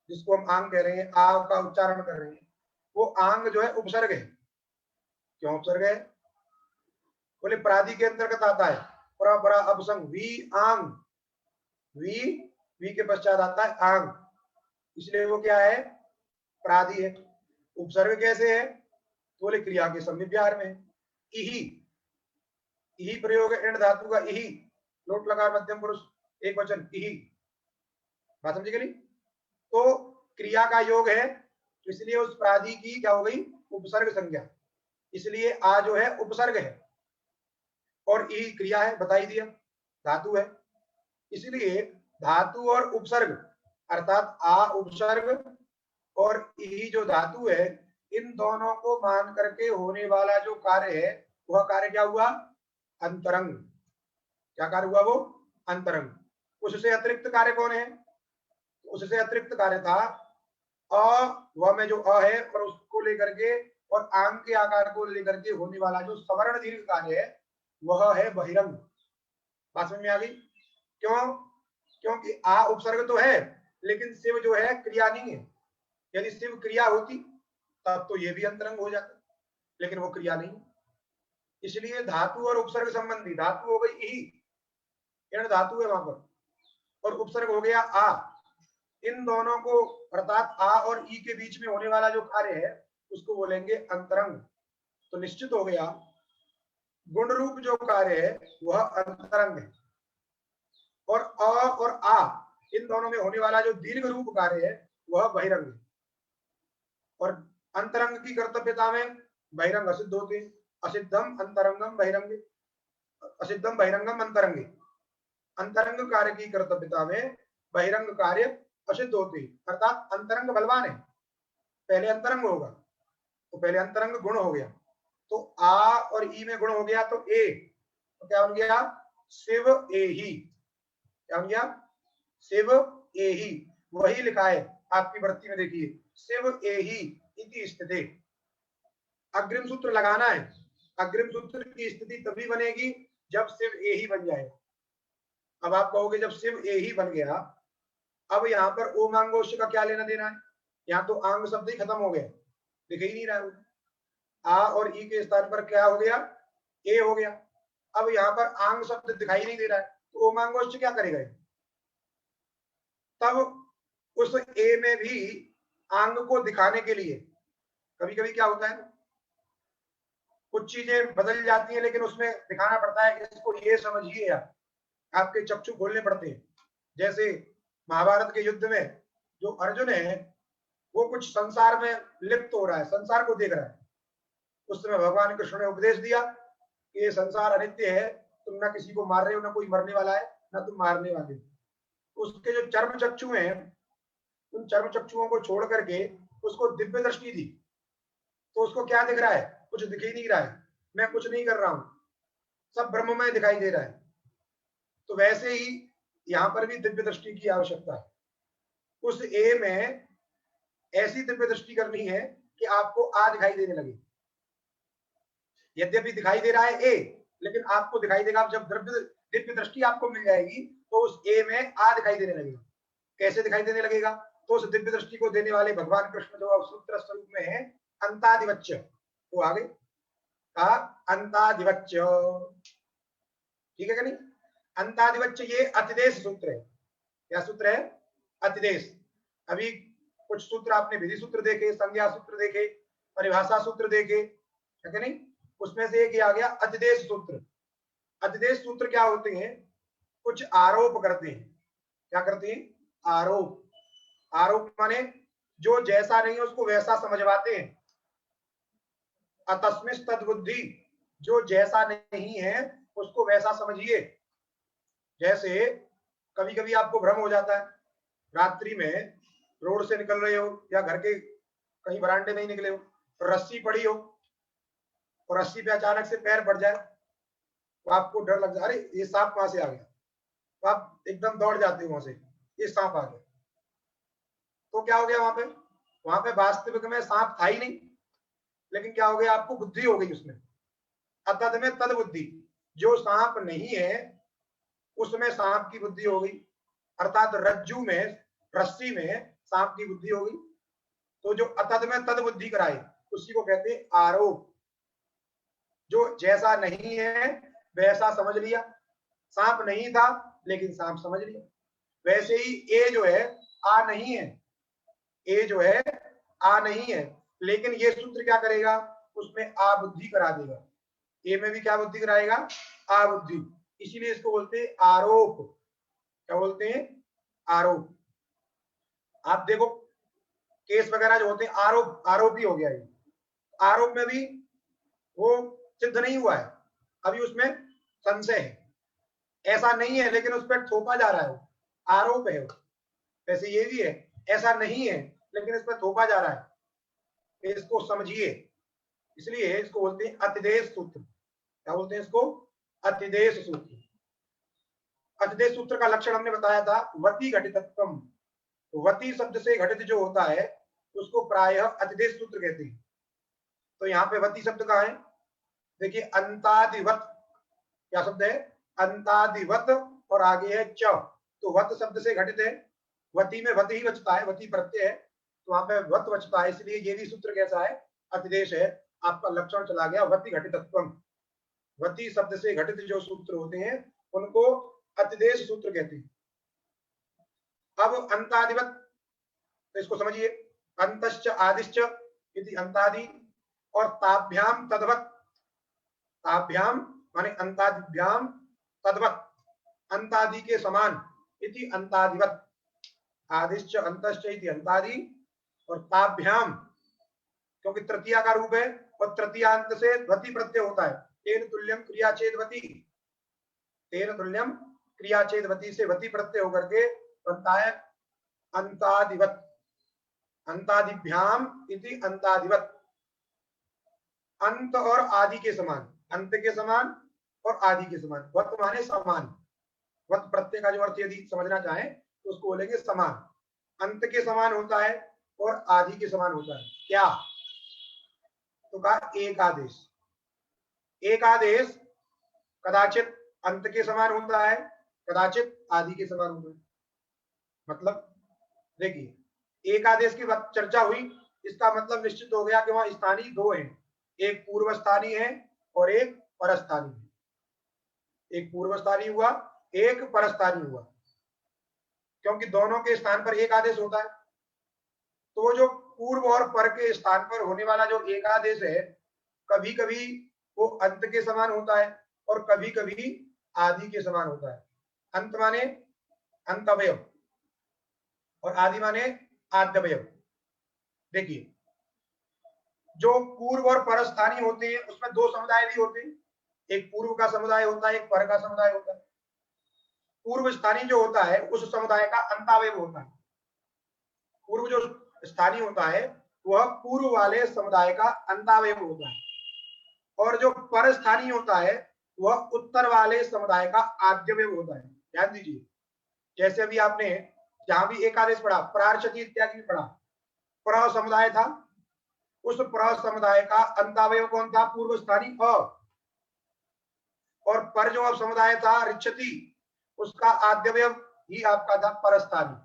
जिसको हम आंग कह रहे हैं, आ का उच्चारण कर रहे हैं, वो आंग जो है उपसर्ग है। क्यों उपसर्ग है? बोले प्रादि के अंतर्गत आता है, परा परा अपसंग, वी आंग, वी के पश्चात आता है आंग, इसलिए वो क्या है? प्रादि है। उपसर्ग कैसे है? तो बोले क्रिया के संविभ्यार में, इही, इही प्रयोग है एण धातु का, इही लोट लगा मध्यम पुरुष एक वचन, इही। बात समझे कि नहीं? तो क्रिया का योग है, तो इसलिए उस प्रादि की क्या हो गई? उपसर्ग संज्ञा, इसलिए आ जो है उपसर्ग है और ई क्रिया है, बता ही दिया, धातु है। इसलिए धातु और उपसर्ग अर्थात आ उपसर्ग और ई जो धातु है, इन दोनों को मान करके होने वाला जो कार्य है वह कार्य क्या हुआ? अंतरंग। क्या कार्य हुआ? वो अंतरंग। उससे अतिरिक्त कार्य कौन है? उससे अतिरिक्त कार्य था अ, वह में जो अ है और उसको लेकर के और आंग के आकार को लेकर के होने वाला जो सवर्ण दीर्घ कार्य है वह है बहिरंग। बात समझ में आ गई? क्यों? क्योंकि आ उपसर्ग तो है लेकिन शिव जो है क्रिया नहीं है। यदि शिव क्रिया होती तब तो ये भी अंतरंग हो जाता, लेकिन वो क्रिया नहीं। इसलिए धातु और उपसर्ग संबंधी, धातु हो गई ई, धातु है वहां पर, और उपसर्ग हो गया आ, इन दोनों को अर्थात आ और ई के बीच में होने वाला जो कार्य है उसको बोलेंगे अंतरंग। तो निश्चित हो गया गुण रूप जो कार्य है वह अंतरंग है और अ और आ इन दोनों में होने वाला जो दीर्घ रूप कार्य है वह बहिरंग है। और अंतरंग की कर्तव्यता में बहिरंग असिद्ध होते, असिद्धम अंतरंगम बहिरंग, असिद्धम बहिरंगम अंतरंगे। अंतरंग कार्य की कर्तव्यता में बहिरंग कार्य असिद्ध होते, अर्थात अंतरंग बलवान है, पहले अंतरंग होगा, तो पहले अंतरंग गुण हो गया, तो आ और ई में गुण हो गया तो ए, तो क्या बन गया? शिव ए ही। क्या बन गया? शिव ए ही। वही लिखा है आपकी वृत्ति में, देखिए शिव ए ही इति स्थिति। अग्रिम सूत्र लगाना है, अग्रिम सूत्र की स्थिति तभी बनेगी जब शिव ए ही बन जाए। अब आप कहोगे जब शिव ए ही बन गया, अब यहाँ पर ओम आंगोश का क्या लेना देना है? यहाँ तो आंग शब्द ही खत्म हो गया, दिख ही नहीं रहा है। आ और ई के स्थान पर क्या हो गया? ए हो गया। अब यहाँ पर आंग शब्द दिखाई नहीं दे रहा है, तो ओम आंगोश क्या करेगा? तब उस ए में भी आंग को दिखाने के लिए कभी कभी क्या होता है, कुछ चीजें बदल जाती हैं लेकिन उसमें दिखाना पड़ता है, इसको ये समझिए आप, आपके चक्षु खोलने पड़ते हैं। जैसे महाभारत के युद्ध में जो अर्जुन है वो कुछ संसार में लिप्त हो रहा है, संसार को देख रहा है। उस समय भगवान कृष्ण ने उपदेश दिया कि ये संसार अनित्य है, तुम ना किसी को मार रहे हो, ना कोई मरने वाला है, ना तुम मारने वाले हो। उसके जो चर्म चक्षु हैं उन चर्म चक्षुओं को छोड़ करके उसको दिव्य दृष्टि दी, तो उसको क्या दिख रहा है? कुछ दिख ही नहीं रहा है, मैं कुछ नहीं कर रहा हूं, सब ब्रह्ममय दिखाई दे रहा है। तो वैसे ही यहां पर भी दिव्य दृष्टि की आवश्यकता है। उस ए में ऐसी दिव्य दृष्टि करनी है कि आपको आ दिखाई देने लगे। यद्यपि दिखाई दे रहा है ए, लेकिन आपको दिखाई देगा जब दिव्य दृष्टि आपको मिल जाएगी तो उस ए में आ दिखाई देने लगेगा। कैसे दिखाई देने लगेगा? तो उस दिव्य दृष्टि को देने वाले भगवान कृष्ण जो सूत्र स्वरूप में है अंतादिवच्च, वो आगे कहा अंतादिवच्च, ठीक है कि नहीं? अंतादिवच्च ये अतिदेश सूत्र है। क्या सूत्र है? अतिदेश। अभी कुछ सूत्र आपने विधि सूत्र देखे, संज्ञा सूत्र देखे, परिभाषा सूत्र देखे, है कि नहीं? उसमें से एक आ गया अतिदेश सूत्र। अतिदेश सूत्र क्या होते हैं? कुछ आरोप करते हैं। क्या करते हैं? आरोप। आरोप माने जो जैसा नहीं है उसको वैसा समझवाते हैं। अतस्मिस् तद्बुद्धि, जो जैसा नहीं है उसको वैसा समझिए। जैसे कभी कभी आपको भ्रम हो जाता है, रात्रि में रोड से निकल रहे हो या घर के कहीं बरामदे में ही निकले हो, रस्सी पड़ी हो और रस्सी पे अचानक से पैर पड़ जाए तो आपको डर लग जाए, अरे ये सांप कहां से आ गया, तो आप एकदम दौड़ जाते हो वहां से, ये सांप आ गया। तो क्या हो गया वहां पे वास्तविक में सांप था ही नहीं, लेकिन क्या हो गया? आपको बुद्धि हो गई उसमें। अतद में तद बुद्धि, जो सांप नहीं है उसमें सांप की बुद्धि हो गई, अर्थात रज्जू में, रस्सी में सांप की बुद्धि हो गई। तो जो अतद में तद बुद्धि कराए उसी को कहते हैं आरोप। जो जैसा नहीं है वैसा समझ लिया, सांप नहीं था लेकिन सांप समझ लिया। वैसे ही ए जो है आ नहीं है, ए जो है आ नहीं है, लेकिन ये सूत्र क्या करेगा? उसमें आ बुद्धि करा देगा। ए में भी क्या बुद्धि कराएगा? आ बुद्धि। इसीलिए इसको बोलते हैं आरोप। क्या बोलते हैं? आरोप। आप देखो केस वगैरह जो होते हैं, आरोप, आरोप ही हो गया ये। आरोप में भी वो सिद्ध नहीं हुआ है, अभी उसमें संशय है, ऐसा नहीं है लेकिन उस पर थोपा जा रहा है, आरोप है। वैसे ये भी है, ऐसा नहीं है लेकिन इस पर थोपा जा रहा है, इसको समझिए। इसलिए इसको बोलते हैं अतिदेश सूत्र। क्या बोलते हैं इसको? अतिदेश सूत्र। अतिदेश सूत्र का लक्षण हमने बताया था, वती घटितत्वम। वती शब्द से घटित जो होता है उसको प्रायः अतिदेश सूत्र कहते हैं। तो यहाँ पे वती शब्द का है, देखिए अंतादिवत, क्या शब्द है? अंतादिवत, और आगे है च, तो वत शब्द से घटित है। वती में वत ही बचता है, वती प्रत्यय है, तो वहां पे वत बचता है, इसलिए ये भी सूत्र कैसा है? अतिदेश है। आपका लक्षण चला गया वती घटितत्वम। वती शब्द से घटित जो सूत्र होते हैं उनको अतिदेश सूत्र कहते हैं। अब अंतादिवत, तो इसको समझिए, अंतश्च आदिश्च इति अंतादि, और ताभ्याम तद्वत, ताभ्याम माने अंतादिभ्याम, तद्वत अंतादि के समान, इति अंतादिवत, आदिश्च अंतश्च इति अंतादि, और ताभ्याम क्योंकि तृतीया का रूप है और तृतीयांत से ध्वति प्रत्यय होता है, तेन तुल्यम क्रियाचेदवती, तेन तुल्यम क्रियाचेदवती से वती प्रत्यय होकर के बनता है अंतादिवत, अंतादिभ्याम इति अंतादिवत, अंत और आदि के समान, अंत के समान और आदि के समान। वत माने समान, वत प्रत्यय का जो अर्थ यदि समझना चाहें तो उसको बोलेंगे समान। अंत के समान होता है और आदि के समान होता है। क्या? तो कहा एक आदेश। एक आदेश कदाचित अंत के समान होता है, कदाचित आदि के समान होता है। मतलब देखिए, एक आदेश की चर्चा हुई, इसका मतलब निश्चित हो गया कि वहां स्थानीय दो हैं, एक पूर्व स्थानीय है और एक परस्थानीय है। एक पूर्व स्थानीय हुआ, एक परस्थानीय हुआ, क्योंकि दोनों के स्थान पर एक आदेश होता है। तो जो पूर्व और पर के स्थान पर होने वाला जो एक आदेश है, कभी कभी वो अंत के समान होता है और कभी कभी आदि के समान होता है। अंत माने अंतवयव और आदि माने आद्यवयव। देखिए, जो पूर्व और पर स्थानीय होते हैं उसमें दो समुदाय भी होते हैं, एक पूर्व का समुदाय होता है, एक पर का समुदाय होता है। पूर्व स्थानीय जो होता है उस समुदाय का अंतावयव होता है। पूर्व जो स्थानीय होता है वह पूर्व वाले समुदाय का अंतावयव होता है, और जो पर स्थानीय होता है वह उत्तर वाले समुदाय का आद्यवयव होता है। ध्यान दीजिए, जैसे अभी आपने जहां भी एक आदेश पढ़ा, प्रार्षति इत्यादि भी पढ़ा, प्र समुदाय था, उस प्र समुदाय का अंतावयव कौन था? पूर्व स्थानी अ। और पर जो अब समुदाय था रिच्छति, उसका आद्यवयव ही आपका था परस्थानी।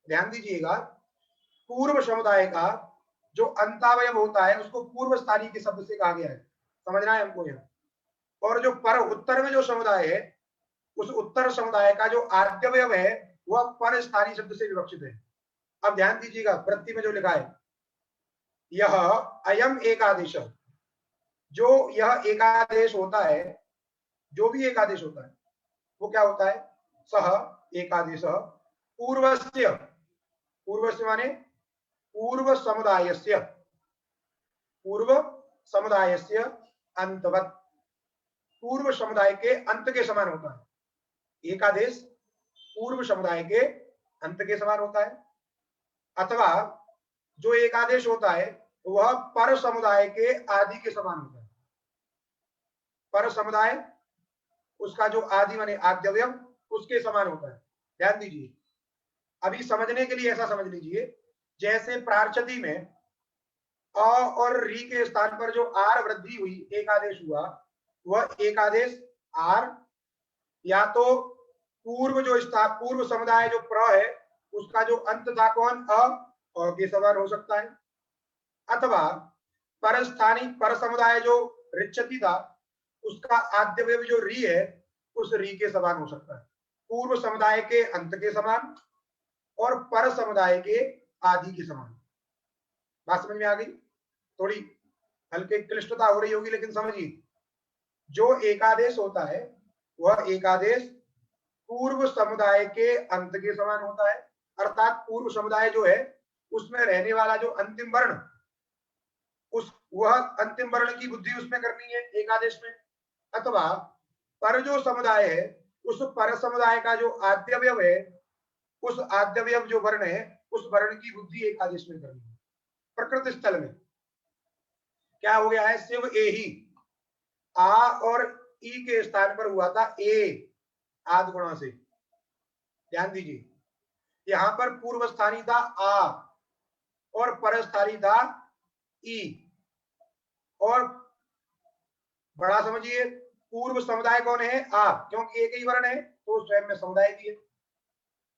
ध्यान दीजिएगा, पूर्व समुदाय का जो अंतावयव होता है उसको पूर्व स्थानी के शब्द से कहा गया है, समझना है हमको यहाँ। और जो पर उत्तर में जो समुदाय है, उस उत्तर समुदाय का जो आद्यवयव है वह पर स्थानी शब्द से विवक्षित है। अब ध्यान दीजिएगा, वृत्ति में जो लिखा है, यह अयम एकादेश, जो यह एकादेश होता है, जो भी एकादेश होता है वो क्या होता है? सह एकादेश पूर्वस्य, पूर्वस्य माने पूर्व समुदायस्य, पूर्व समुदायस्य अंतवत, पूर्व समुदाय के अंत के समान होता है। एकादेश पूर्व समुदाय के अंत के समान होता है। अथवा जो एकादेश होता है वह पर समुदाय के आदि के समान होता है। पर समुदाय उसका जो आदि माने आद्यवयव उसके समान होता है। ध्यान दीजिए, अभी समझने के लिए ऐसा समझ लीजिए, जैसे प्रार्चती में अ और री के स्थान पर जो आर वृद्धि हुई, एकादेश हुआ, वह एकादेश आर या तो पूर्व जो पूर्व समुदाय जो प्र है उसका जो अंत था कौन? अ के समान हो सकता है। अथवा परस्थानी पर समुदाय जो रिच्छति था उसका आद्यवयव जो री है उस री के समान हो सकता है। पूर्व समुदाय के अंत के समान और पर समुदाय के आदि के समान। बात समझ में आ गई? थोड़ी हल्की क्लिष्टता हो रही होगी, लेकिन समझिए, जो एकादेश होता है वह एकादेश पूर्व समुदाय के अंत के समान होता है, अर्थात पूर्व समुदाय जो है उसमें रहने वाला जो अंतिम वर्ण, उस वह अंतिम वर्ण की बुद्धि उसमें करनी है एकादेश में। अथवा पर जो समुदाय है उस पर समुदाय का जो आद्यवयव है, उस आद्यवयव जो वर्ण है उस वर्ण की बुद्धि एकादेश में करनी है। प्रकृति स्थल में क्या हो गया है? शिव ए ही, आ और ई के स्थान पर हुआ था ए आद गुणा से। ध्यान दीजिए, यहां पर पूर्व स्थानी था आ और पर स्थानी था ई। और बड़ा समझिए, पूर्व समुदाय कौन है? आ, क्योंकि एक ही वर्ण है तो स्वयं में समुदाय भी है,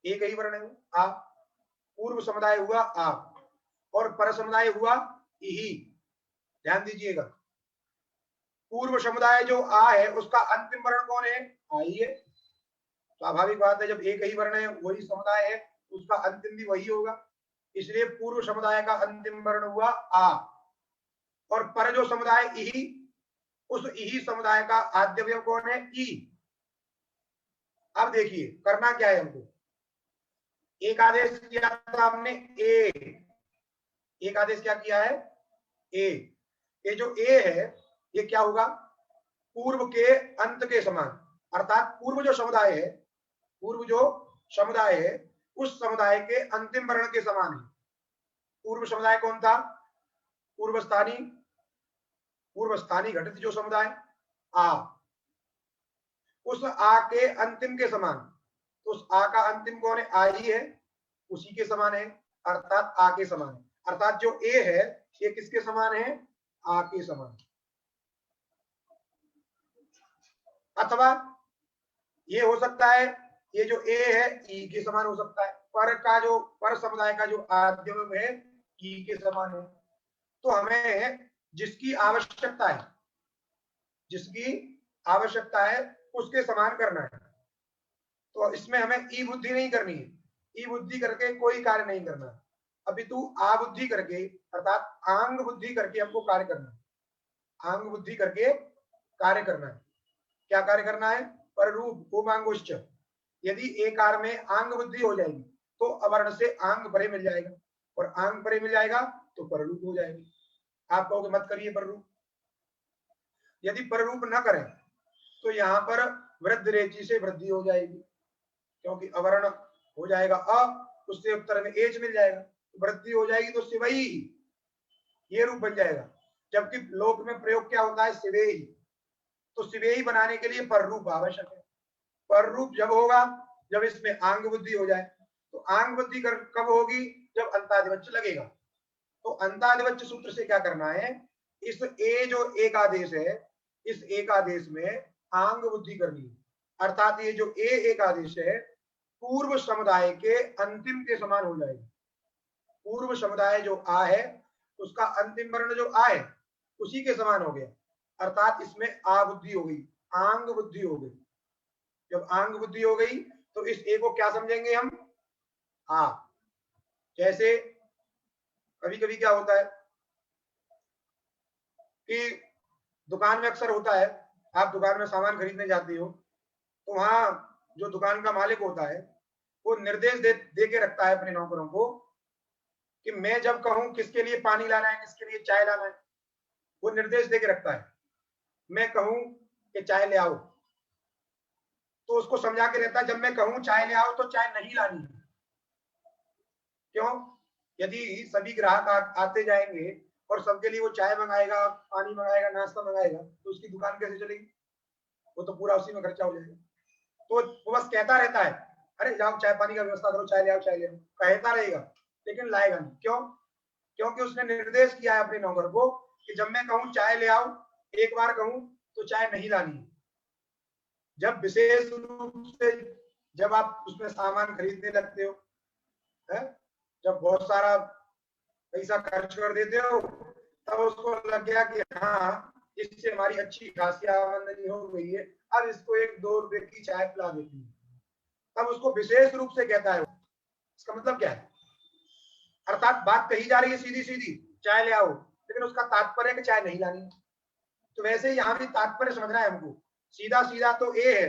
एक ही वर्ण है आ। पूर्व समुदाय हुआ आ और पर समुदाय हुआ ई। ध्यान दीजिएगा, पूर्व समुदाय जो आ है उसका अंतिम वर्ण कौन है? आई है। स्वाभाविक बात है, जब एक ही वर्ण है वही समुदाय है उसका अंतिम भी वही होगा, इसलिए पूर्व समुदाय का अंतिम वर्ण हुआ आ। और पर जो समुदाय ई, उस ई समुदाय का आद्यवयव कौन है? ई। अब देखिए करना क्या है हमको, एक आदेश किया था हमने ए, एक आदेश क्या किया है? ए। ये जो ए है ये क्या होगा? पूर्व के अंत के समान, अर्थात पूर्व जो समुदाय है, पूर्व जो समुदाय है उस समुदाय के अंतिम वर्ण के समान है। पूर्व समुदाय कौन था? पूर्वस्थानी, पूर्वस्थानी घटित जो समुदाय आ, उस आ के अंतिम के समान। तो उस आ का अंतिम कौन है? आ ही है, उसी के समान है, अर्थात आ के समान है। अर्थात जो ए है ये किसके समान है? आ के समान। अथवा ये हो सकता है, ये जो ए है ई के समान हो सकता है, पर का जो पर समुदाय का जो आद्यवयव है ई के समान है। तो हमें जिसकी आवश्यकता है, जिसकी आवश्यकता है उसके समान करना है। तो इसमें हमें ई बुद्धि नहीं करनी है, ई बुद्धि करके कोई कार्य नहीं करना है, अपितु आ बुद्धि करके अर्थात आंग बुद्धि करके हमको कार्य करना है। आंग बुद्धि करके कार्य करना है। क्या कार्य करना है? पर रूप उमांगुश्च, यदि एक कार में आंग बुद्धि हो जाएगी तो अवर्ण से आंग परे मिल जाएगा, और आंग परे मिल जाएगा तो पररूप हो जाएगी। आप कहोगे मत करिए पररूप, यदि पररूप न करें तो यहाँ पर वृद्ध रेची से वृद्धि हो जाएगी, क्योंकि अवर्ण हो जाएगा अ, उससे उत्तर में एच मिल जाएगा, तो वृद्धि हो जाएगी तो शिवई, ये रूप बन जाएगा। जबकि लोक में प्रयोग क्या होता है? शिवेई। तो शिवेई बनाने के लिए पर रूप आवश्यक है। पर रूप जब होगा जब इसमें आंग बुद्धि हो जाए। तो आंग बुद्धि कब होगी? जब अंतादिवच्च लगेगा। तो अंतादिवच्य सूत्र से क्या करना है, इस ए जो एक आदेश है, इस एक आदेश में आंग बुद्धि करनी है। अर्थात ये जो ए एक आदेश है पूर्व समुदाय के अंतिम के समान हो जाएगी। पूर्व समुदाय जो आ है उसका अंतिम वर्ण जो आ है उसी के समान हो गया। अर्थात इसमें आ बुद्धि हो गई, आंग बुद्धि हो गई। जब आंग बुद्धि हो गई तो इस ए को क्या समझेंगे हम, आ। जैसे कभी कभी क्या होता है कि दुकान में अक्सर होता है, आप दुकान में सामान खरीदने जाते हो तो वहां जो दुकान का मालिक होता है वो निर्देश दे के रखता है अपने नौकरों को कि मैं जब कहूं किसके लिए पानी लाना है, किसके लिए चाय लाना है, वो निर्देश दे के रखता है। मैं कहूं कि चाय ले आओ तो उसको समझा के रहता है जब मैं कहूं चाय ले आओ तो चाय नहीं लानी है। क्यों? यदि सभी ग्राहक आते जाएंगे और सबके लिए वो चाय मंगाएगा, पानी मंगाएगा, नाश्ता मंगाएगा तो उसकी दुकान कैसे चलेगी? वो तो पूरा उसी में खर्चा हो जाएगा। तो वो बस कहता रहता है अरे जाओ चाय पानी का व्यवस्था करो, चाय ले आओ, चाय ले आओ, कहता रहेगा लेकिन लाएगा नहीं। क्यों? क्योंकि उसने निर्देश किया है अपने नौकर को कि जब मैं कहूं चाय ले आओ, एक बार कहूं तो चाय नहीं लानी है। जब विशेष रूप से जब आप उसमें सामान खरीदने लगते हो है, जब बहुत सारा पैसा खर्च कर देते हो तब उसको लग गया कि हाँ इससे हमारी अच्छी खासी आमदनी हो गई है, अब इसको 1-2 रुपए की चाय पिला देती है, तब उसको विशेष रूप से कहता है। इसका मतलब क्या है? अर्थात बात कही जा रही है सीधी सीधी चाय ले आओ, लेकिन उसका तात्पर्य कि चाय नहीं लानी। तो वैसे ही यहाँ भी तात्पर्य समझना है हमको। सीधा सीधा तो ए है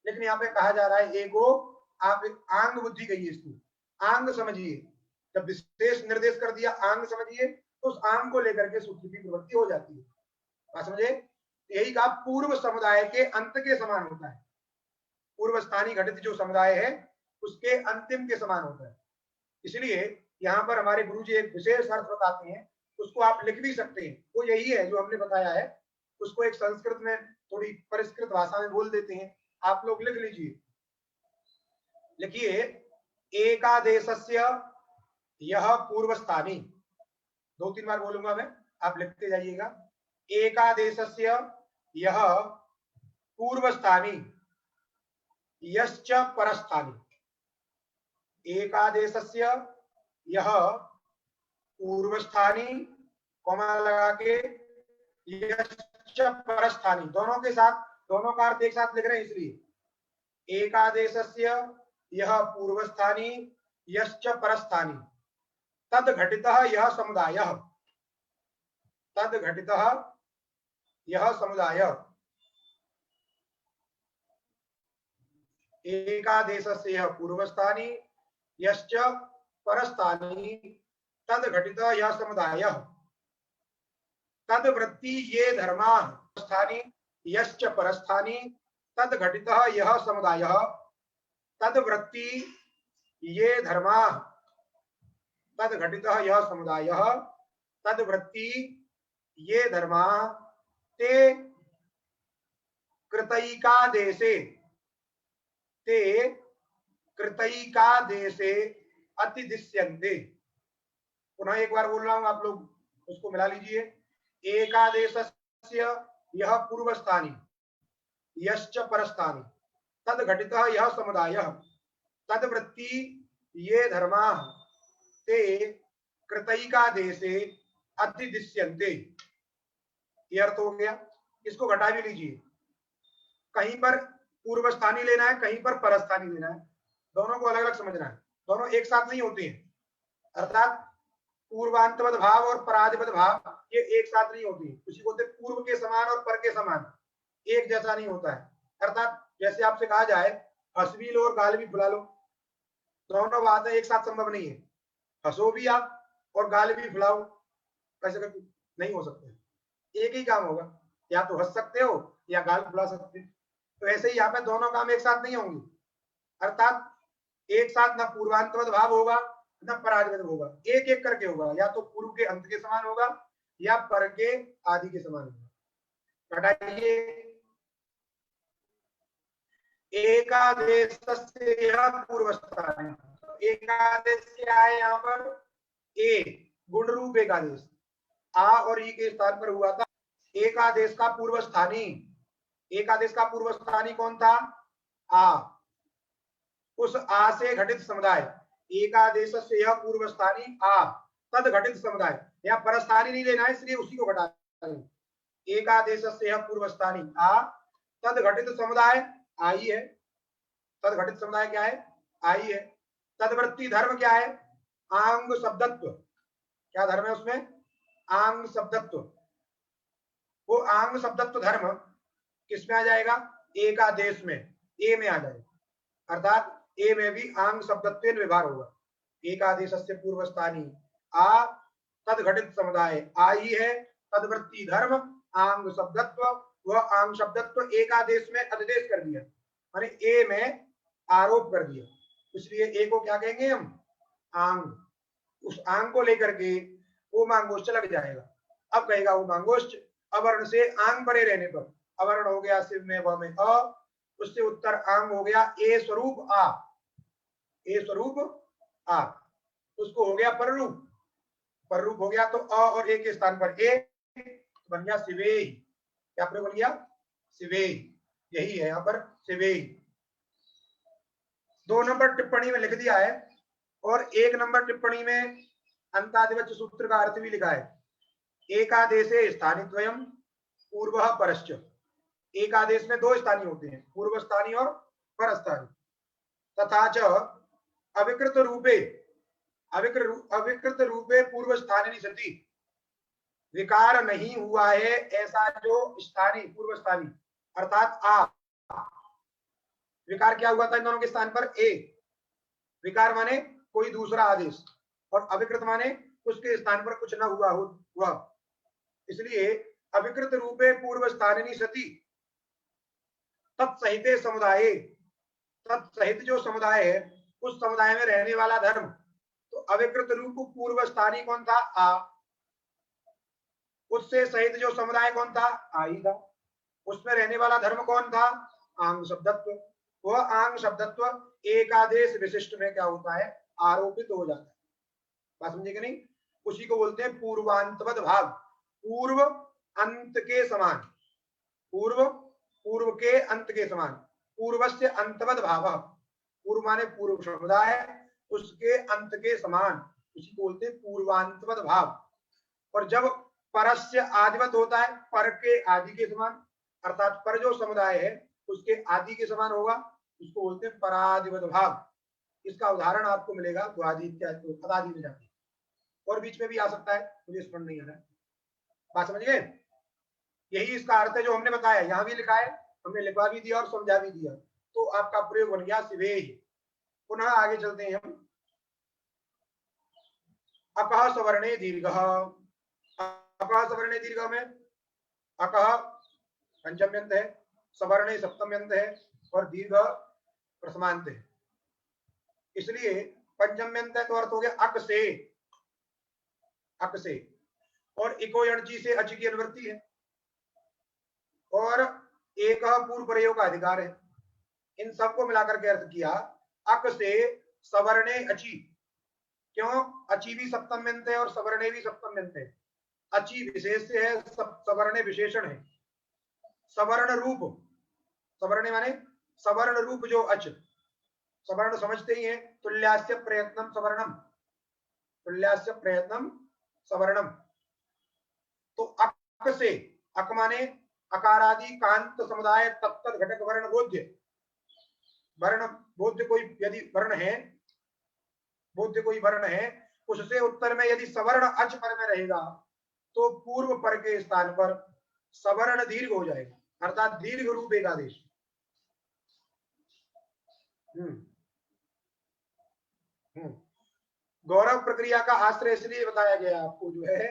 लेकिन यहाँ पे कहा जा रहा है ए को आप आंग बुद्धि कहिए, इसको आंग समझिए। जब विशेष निर्देश कर दिया आंग समझिए तो उस आंग को लेकर के सूत्र की प्रवृत्ति हो जाती है। बात समझे? यही कहा पूर्व समुदाय के अंत के समान होता है। पूर्व स्थानीय घटित जो समुदाय है उसके अंतिम के समान होता है। इसलिए यहाँ पर हमारे गुरु जी एक विशेष अर्थ बताते हैं, उसको आप लिख भी सकते हैं। वो यही है जो हमने बताया है, उसको एक संस्कृत में थोड़ी परिष्कृत भाषा में बोल देते हैं। आप लोग लिख लीजिए, लिखिए एकादेशस्य यह पूर्वस्थानी, 2-3 बार बोलूंगा मैं, आप लिखते जाइएगा। एकादेशस्य यह पूर्वस्थानी यश्च परस्थानी, एकादेशस्य यह पूर्वस्थानी कॉमा लगा के यश्च परस्थानी, दोनों के साथ, दोनों का अर्थ एक साथ लिख रहे हैं इसलिए एकादेशस्य यह पूर्वस्थानी यश्च परस्थानी तद घटितः यह समुदायः, तद घटितः यह समुदायः, एकादेशस्य यह पूर्वस्थानी यश्च परस्थानी तद घटितः यह समुदायः तद वृत्ति ये धर्मा स्थानी यश्च परस्थानी तद घटितः यह समुदायः तद वृत्ति ये धर्मा तद घटितः यह समुदायः तद वृत्ति ये धर्मा ते कृतैकादेशे, ते कृतैकादेशे अतिदिश्यन्ते। पुनः एक बार बोल रहा हूं, आप लोग उसको मिला लीजिए। एकादेशस्य यह पूर्वस्थानी यश्च परस्थानी तद घटितः यह समुदायः तद वृत्ति ये धर्मा ते कृतैकादेशे अतिदिश्यन्ते। ये अर्थ हो गया। इसको घटा भी लीजिए, कहीं पर पूर्वस्थानी लेना है, कहीं पर परस्थानी लेना है, दोनों को अलग अलग समझना है, दोनों एक साथ नहीं होते हैं। अर्थात पूर्वांतवद भाव और परादिपद भाव ये एक साथ नहीं होती है, उसी को बोलते पूर्व के समान और पर के समान, एक जैसा नहीं होता है। अर्थात जैसे आपसे कहा जाए हंस भी लो और गाल भी फुला लो, दोनों बातें एक साथ संभव नहीं है। हंसो भी आप और गाल भी फुलाओ, कैसे नहीं हो सकते, एक ही काम होगा, या तो हंस सकते हो या गाल फुला सकते हो। तो ऐसे ही यहाँ पे दोनों काम एक साथ नहीं होंगे। अर्थात एक साथ न पूर्वांतवद भाव होगा न परादिपद होगा, एक एक करके होगा, या तो पूर्व के अंत के समान होगा या पर के आदि के समान होगा। हटाइए, एकादेशस्य यह पूर्वस्थानी, एकादेश क्या है यहाँ पर ए, गुण रूप एक आदेश आ और ई के स्थान पर हुआ था। एक आदेश का पूर्व स्थानी, एक आदेश का पूर्व स्थानी कौन था? आ। उस आ से घटित समुदाय, एक आदेश से यह पूर्व स्थानी आ तद घटित समुदाय, या परस्थानी नहीं लेना है इसलिए उसी को घटा देंगे। एक आदेश से यह पूर्व स्थानी आ तद घटित समुदाय आई है, तद घटित समुदाय क्या है? आई है। तदवृत्ति धर्म क्या है? आंग शब्दत्व। क्या धर्म है उसमें? आंग शब्दत्व। वो आंग शब्दत्व धर्म किसमें आ जाएगा? एक आदेश में, ए में आ जाएगा, अर्थात ए में भी आंग शब्दत्व व्यवहार होगा। एक आदेश से पूर्व स्थानी आ तद घटित समुदाय आई है, तदवृत्ति धर्म आंग शब्दत्व, वह आंग शब्दत्व एक आदेश में अधिदेश कर दिया, माने ए में आरोप कर दिया, इसलिए ए को क्या कहेंगे हम? आंग। उस आंग को लेकर के वो मांगोष्ठ लग जाएगा। अब कहेगा वो मांगोष्ठ अवर्ण से आंग परे रहने पर, अवर्ण हो गया शिव में व में अ, उससे उत्तर आंग हो गया ए स्वरूप आ, ए स्वरूप आ, उसको हो गया पररूप, पररूप हो गया तो अ और ए के स्थान पर ए बन गया शिवेय। क्या प्रयोग बन गया? शिवेय। यही है यहाँ पर शिवेय। 2 नंबर टिप्पणी में लिख दिया है और 1 नंबर टिप्पणी में अंतादिवच सूत्र का अर्थ भी लिखा है। एकादेशे स्थानिद्वयम् पूर्वः परश्च। एक आदेश में 2 स्थानीय होते हैं, पूर्व स्थानीय और परस्थानीय। तथा च अविकृत रूपे, अविकृत रूपे पूर्व स्थानीय सती, विकार नहीं हुआ है ऐसा जो स्थानीय पूर्व स्थानीय अर्थात आ, विकार क्या हुआ था इन दोनों के स्थान पर? ए। विकार माने कोई दूसरा आदेश, और अविकृत माने उसके स्थान पर कुछ ना हुआ हुआ, इसलिए अविकृत रूपे पूर्व स्थानिनी सती तत्सहिते समुदाय, तत्सहित जो समुदाय है उस समुदाय में रहने वाला धर्म, तो अविकृत रूप पूर्व स्थानीय कौन था? आ। उससे सहित जो समुदाय कौन था? आई था। उसमें रहने वाला धर्म कौन था? आंग शब्दत्व। वह आंग शब्दत्व एकादेश विशिष्ट में क्या होता है? आरोपित हो जाता है। बात समझे कि नहीं? उसी को बोलते हैं पूर्वांतवद भाव, पूर्व अंत के समान, पूर्व पूर्व के अंत के समान, पूर्वस्य अंतवद भाव, पूर्व माने पूर्व समुदाय, उसके अंत के समान, उसी को बोलते हैं पूर्वांतवद भाव। और जब परस्य आदिवत होता है, पर के आदि के समान, अर्थात पर जो समुदाय है उसके आदि के समान होगा, उसको बोलते हैं परादिवत भाव। इसका उदाहरण आपको मिलेगा द्वादि इत्यादि पदादि में जाके, और बीच में भी आ सकता है, मुझे स्मरण नहीं आ रहा है। बात समझ गए? यही इसका अर्थ है जो हमने बताया, यहां भी लिखा है, हमने लिखवा भी दिया और समझा भी दिया, तो आपका प्रयोग बन गया शिवेय। पुनः आगे चलते हैं हम। अकः सवर्णे दीर्घः, अकः सवर्णे दीर्घ में अकः पंचम्यंत है, सवर्णे सप्तम्यंत है और दीर्घ प्रथमांत है, इसलिए पंचम्यंत है तो अर्थ हो गया अक से, अक से, और इको यणची से अच की अनुवृत्ति है, और एक पूर्व प्रयोग का अधिकार है। इन सबको मिलाकर के अर्थ किया अक से सवर्णे अची। क्यों? अची भी सप्तम्यंत है और सवर्णे भी सप्तम्यंत है। अची विशेष से है, सवर्णे विशेषण है। सवर्ण रूप, सवर्णे माने सवर्ण रूप जो अच, सवर्ण समझते ही है, तुल्यास्य प्रयत्नम सवर्णम, तुल्यास्य प्रयत्नम सवर्णम। तो अक से, अक माने अकारादि कांत समुदाय तत्त घटक वर्ण बोध्य, वर्ण बोध्य कोई यदि वर्ण है, बोध्य कोई वर्ण है, उससे उत्तर में यदि सवर्ण अच पर में रहेगा तो पूर्व पर के स्थान पर सवर्ण दीर्घ हो जाएगा, अर्थात दीर्घ रूप एक आदेश। गौरव प्रक्रिया का आश्रय इसलिए बताया गया आपको जो है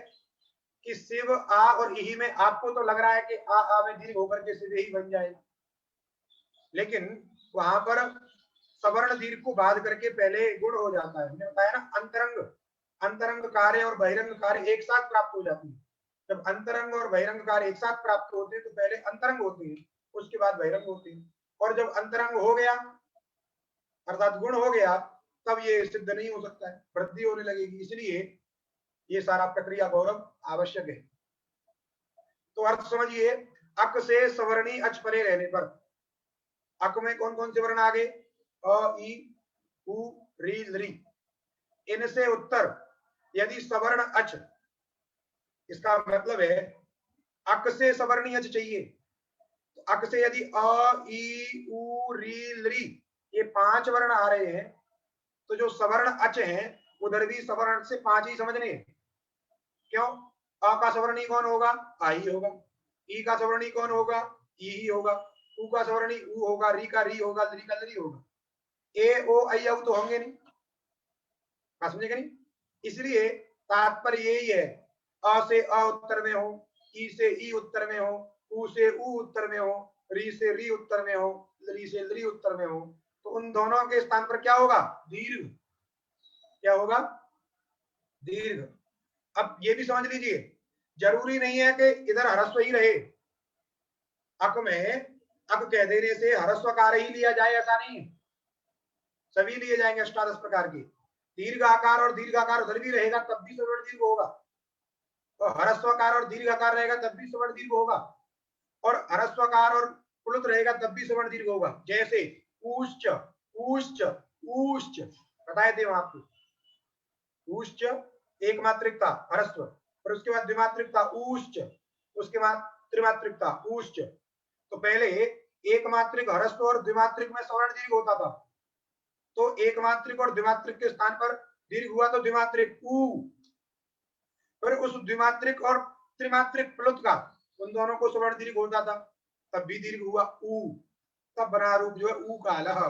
कि शिव आ और इही में आपको तो लग रहा है कि आ में दीर्घ होकर के शिव ही बन जाएगा, लेकिन वहां पर सवर्ण दीर्घ को बाध करके पहले गुण हो जाता है। हमने बताया ना, अंतरंग, अंतरंग कार्य और बहिरंग कार्य एक साथ प्राप्त हो जाती है। जब अंतरंग और बहिरंग कार्य एक साथ प्राप्त होते हैं तो पहले अंतरंग होते हैं, उसके बाद बहिरंग होते हैं, और जब अंतरंग हो गया अर्थात गुण हो गया, तब ये सिद्ध नहीं हो सकता है, वृद्धि होने लगेगी। इसलिए ये सारा प्रक्रिया गौरव आवश्यक है। तो अर्थ समझिए, अक से सवर्णी अच परे रहने पर, अक में कौन कौन से वर्ण आ गए? अ, ई, उ, री, लरी। इनसे उत्तर यदि सवर्ण अच, इसका मतलब है अक से सवर्णी अच चाहिए, तो अक से यदि अ, ई, उ, री, लरी ये 5 वर्ण आ रहे हैं, तो जो सवर्ण अच हैं उधर भी सवर्ण से 5 ही समझने। क्यों? अ का सवर्णी कौन होगा? आ ही होगा। ई का सवर्णी कौन होगा? ई ही होगा। उ का सवर्णी उ होगा, री का री होगा, लरी का लरी होगा। ए ओ आई औ तो होंगे नहीं। समझेगा नहीं? इसलिए तात्पर्य यही है, अ से अ उत्तर में हो, ई से ई उत्तर में हो, उ से उ उत्तर में हो, री से री उत्तर में हो, लरी से लरी उत्तर में हो, तो उन दोनों के स्थान पर क्या होगा? दीर्घ। क्या होगा? दीर्घ। अब ये भी समझ लीजिए, जरूरी नहीं है कि इधर ह्रस्व ही रहे। अक में अक कह देने से ह्रस्वकार ही लिया जाए ऐसा नहीं, सभी लिए जाएंगे अष्टादश प्रकार के। दीर्घ आकार और दीर्घाकार उधर भी रहेगा तब भी सवर्ण दीर्घ होगा, और ह्रस्वकार और दीर्घाकार रहेगा तब भी सवर्ण दीर्घ होगा, और ह्रस्वकार और प्लुत रहेगा तब भी सवर्ण दीर्घ होगा। जैसे ऊश्च, ऊश्च, ऊश्च बताए थे आपको। ऊश्च एक मात्रिकता ह्रस्व, और उसके बाद द्विमात्रिकता ऊश्च, उसके बाद त्रिमात्रिकता ऊश्च। तो पहले एक मात्रिक ह्रस्व और द्विमात्रिक में सवर्ण दीर्घ होता था, तो एक मात्रिक और द्विमात्रिक के स्थान पर दीर्घ हुआ तो द्विमात्रिक ऊ, फिर उस द्विमात्रिक और त्रिमात्रिक प्लुत का उन दोनों को सवर्ण दीर्घ होता था, तब भी दीर्घ हुआ ऊ, तब बना रूप जो है ऊ का लह।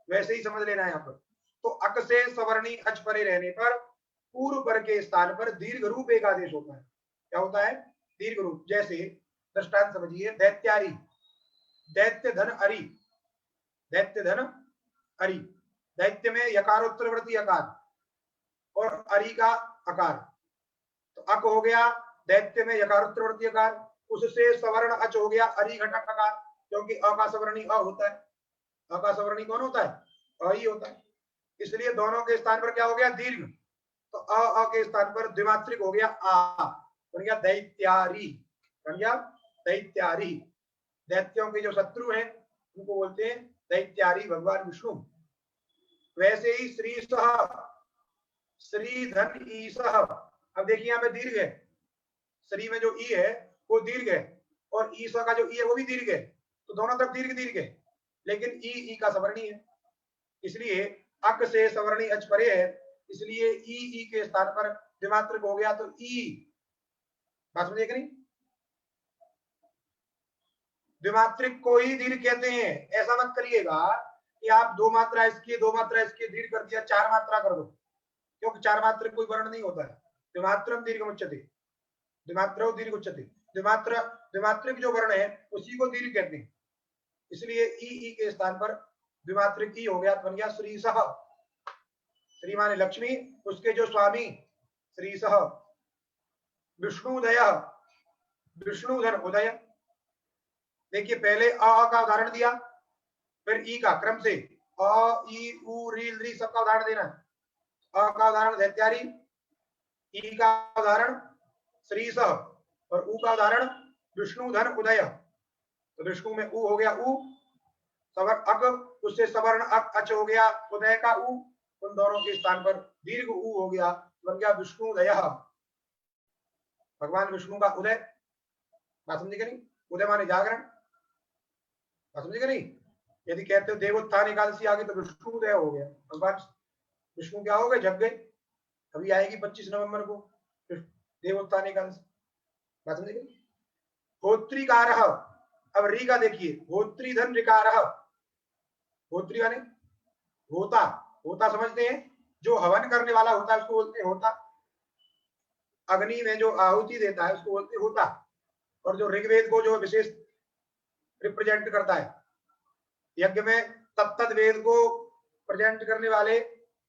वैसे ही समझ लेना है यहाँ पर। तो अक से सवर्णी अच परे रहने पर पूर्व पर के स्थान पर दीर्घ रूप एक आदेश होता है। क्या होता है? दीर्घ रूप। जैसे दृष्टांत समझिए, दैत्यारी, दैत्य धन अरि, दैत्य धन अरि। दैत्य में यकारोत्तरवर्ती अकार और अरि का अकार, तो अक हो गया दैत्य में यकारोत्तरवर्ती अकार, उससे सवर्ण अच हो गया अरि घटक अकार, क्योंकि अ का सवर्णी अ होता है। अ का सवर्णी कौन होता है? अ ही होता है। इसलिए दोनों के स्थान पर क्या हो गया? दीर्घ। तो अ के स्थान पर द्विमात्रिक हो गया आ, बन गया दैत्यारी, बन गया दैत्यारी। दैत्यों के जो शत्रु हैं उनको बोलते हैं दैत्यारी भगवान विष्णु। वैसे ही श्री सह, श्री धन ईसह। अब देखिए यहाँ पे दीर्घ है, श्री में जो ई है वो दीर्घ है, और ईसा का जो ई है वो भी दीर्घ है, तो दोनों तरफ दीर्घ दीर्घ है, लेकिन ई का सवर्णी है। इसलिए अक से सवर्णी अच परे है, इसलिए ई के स्थान पर द्विमात्रिक हो गया, तो ई। बात समझिए कि नहीं? द्विमात्रिक को ही दीर्घ कहते हैं। ऐसा मत करिएगा कि आप दो मात्रा इसकी दो मात्रा इसकी दीर्घ कर दिया, चार मात्रा कर दो, क्योंकि चार मात्रिक कोई वर्ण नहीं होता है। द्विमात्रम दीर्घ उच्यते, द्विमात्रो दीर्घ उच्यते। द्विमात्र द्विमात्रिक जो वर्ण है उसी को दीर्घ कहते हैं। इसलिए ई के स्थान पर द्विमात्रिक ई हो गया, बन गया श्री सह। श्री माने लक्ष्मी, उसके जो स्वामी श्री सह। विष्णुदय, विष्णुधन उदय। देखिए पहले अ का उदाहरण दिया, फिर ई का क्रम से अ ई उ री ली सबका उदाहरण देना। अ का उदाहरण दैत्यारी, ई का उदाहरण श्री सह, और उ का उदाहरण विष्णुधन उदय। तो विष्णु में उ हो गया उ, सवर अक, उससे सवर्ण अक अच हो गया उदय का उ, उन दोनों के स्थान पर दीर्घ उ हो गया, बन गया विष्णुदय, भगवान विष्णु का उदय। बात समझे नहीं? उदय माने जागरण। बात समझे नहीं? यदि कहते हो देवोत्थान एकादशी आ गई तो विष्णु उदय हो गया, भगवान विष्णु क्या हो गए? जग गए। अभी आएगी 25 नवंबर को देवोत्थान एकादशी। बात समझे? होत्रिकार, अब री का देखिए, होत्री धन ऋकार। होत्री माने होता, होता समझते हैं? जो हवन करने वाला होता है उसको बोलते हैं होता। अग्नि में जो आहुति देता है उसको बोलते हैं होता। और जो ऋग्वेद को जो विशेष रिप्रेजेंट करता है, यज्ञ में तत्त वेद को प्रेजेंट करने वाले,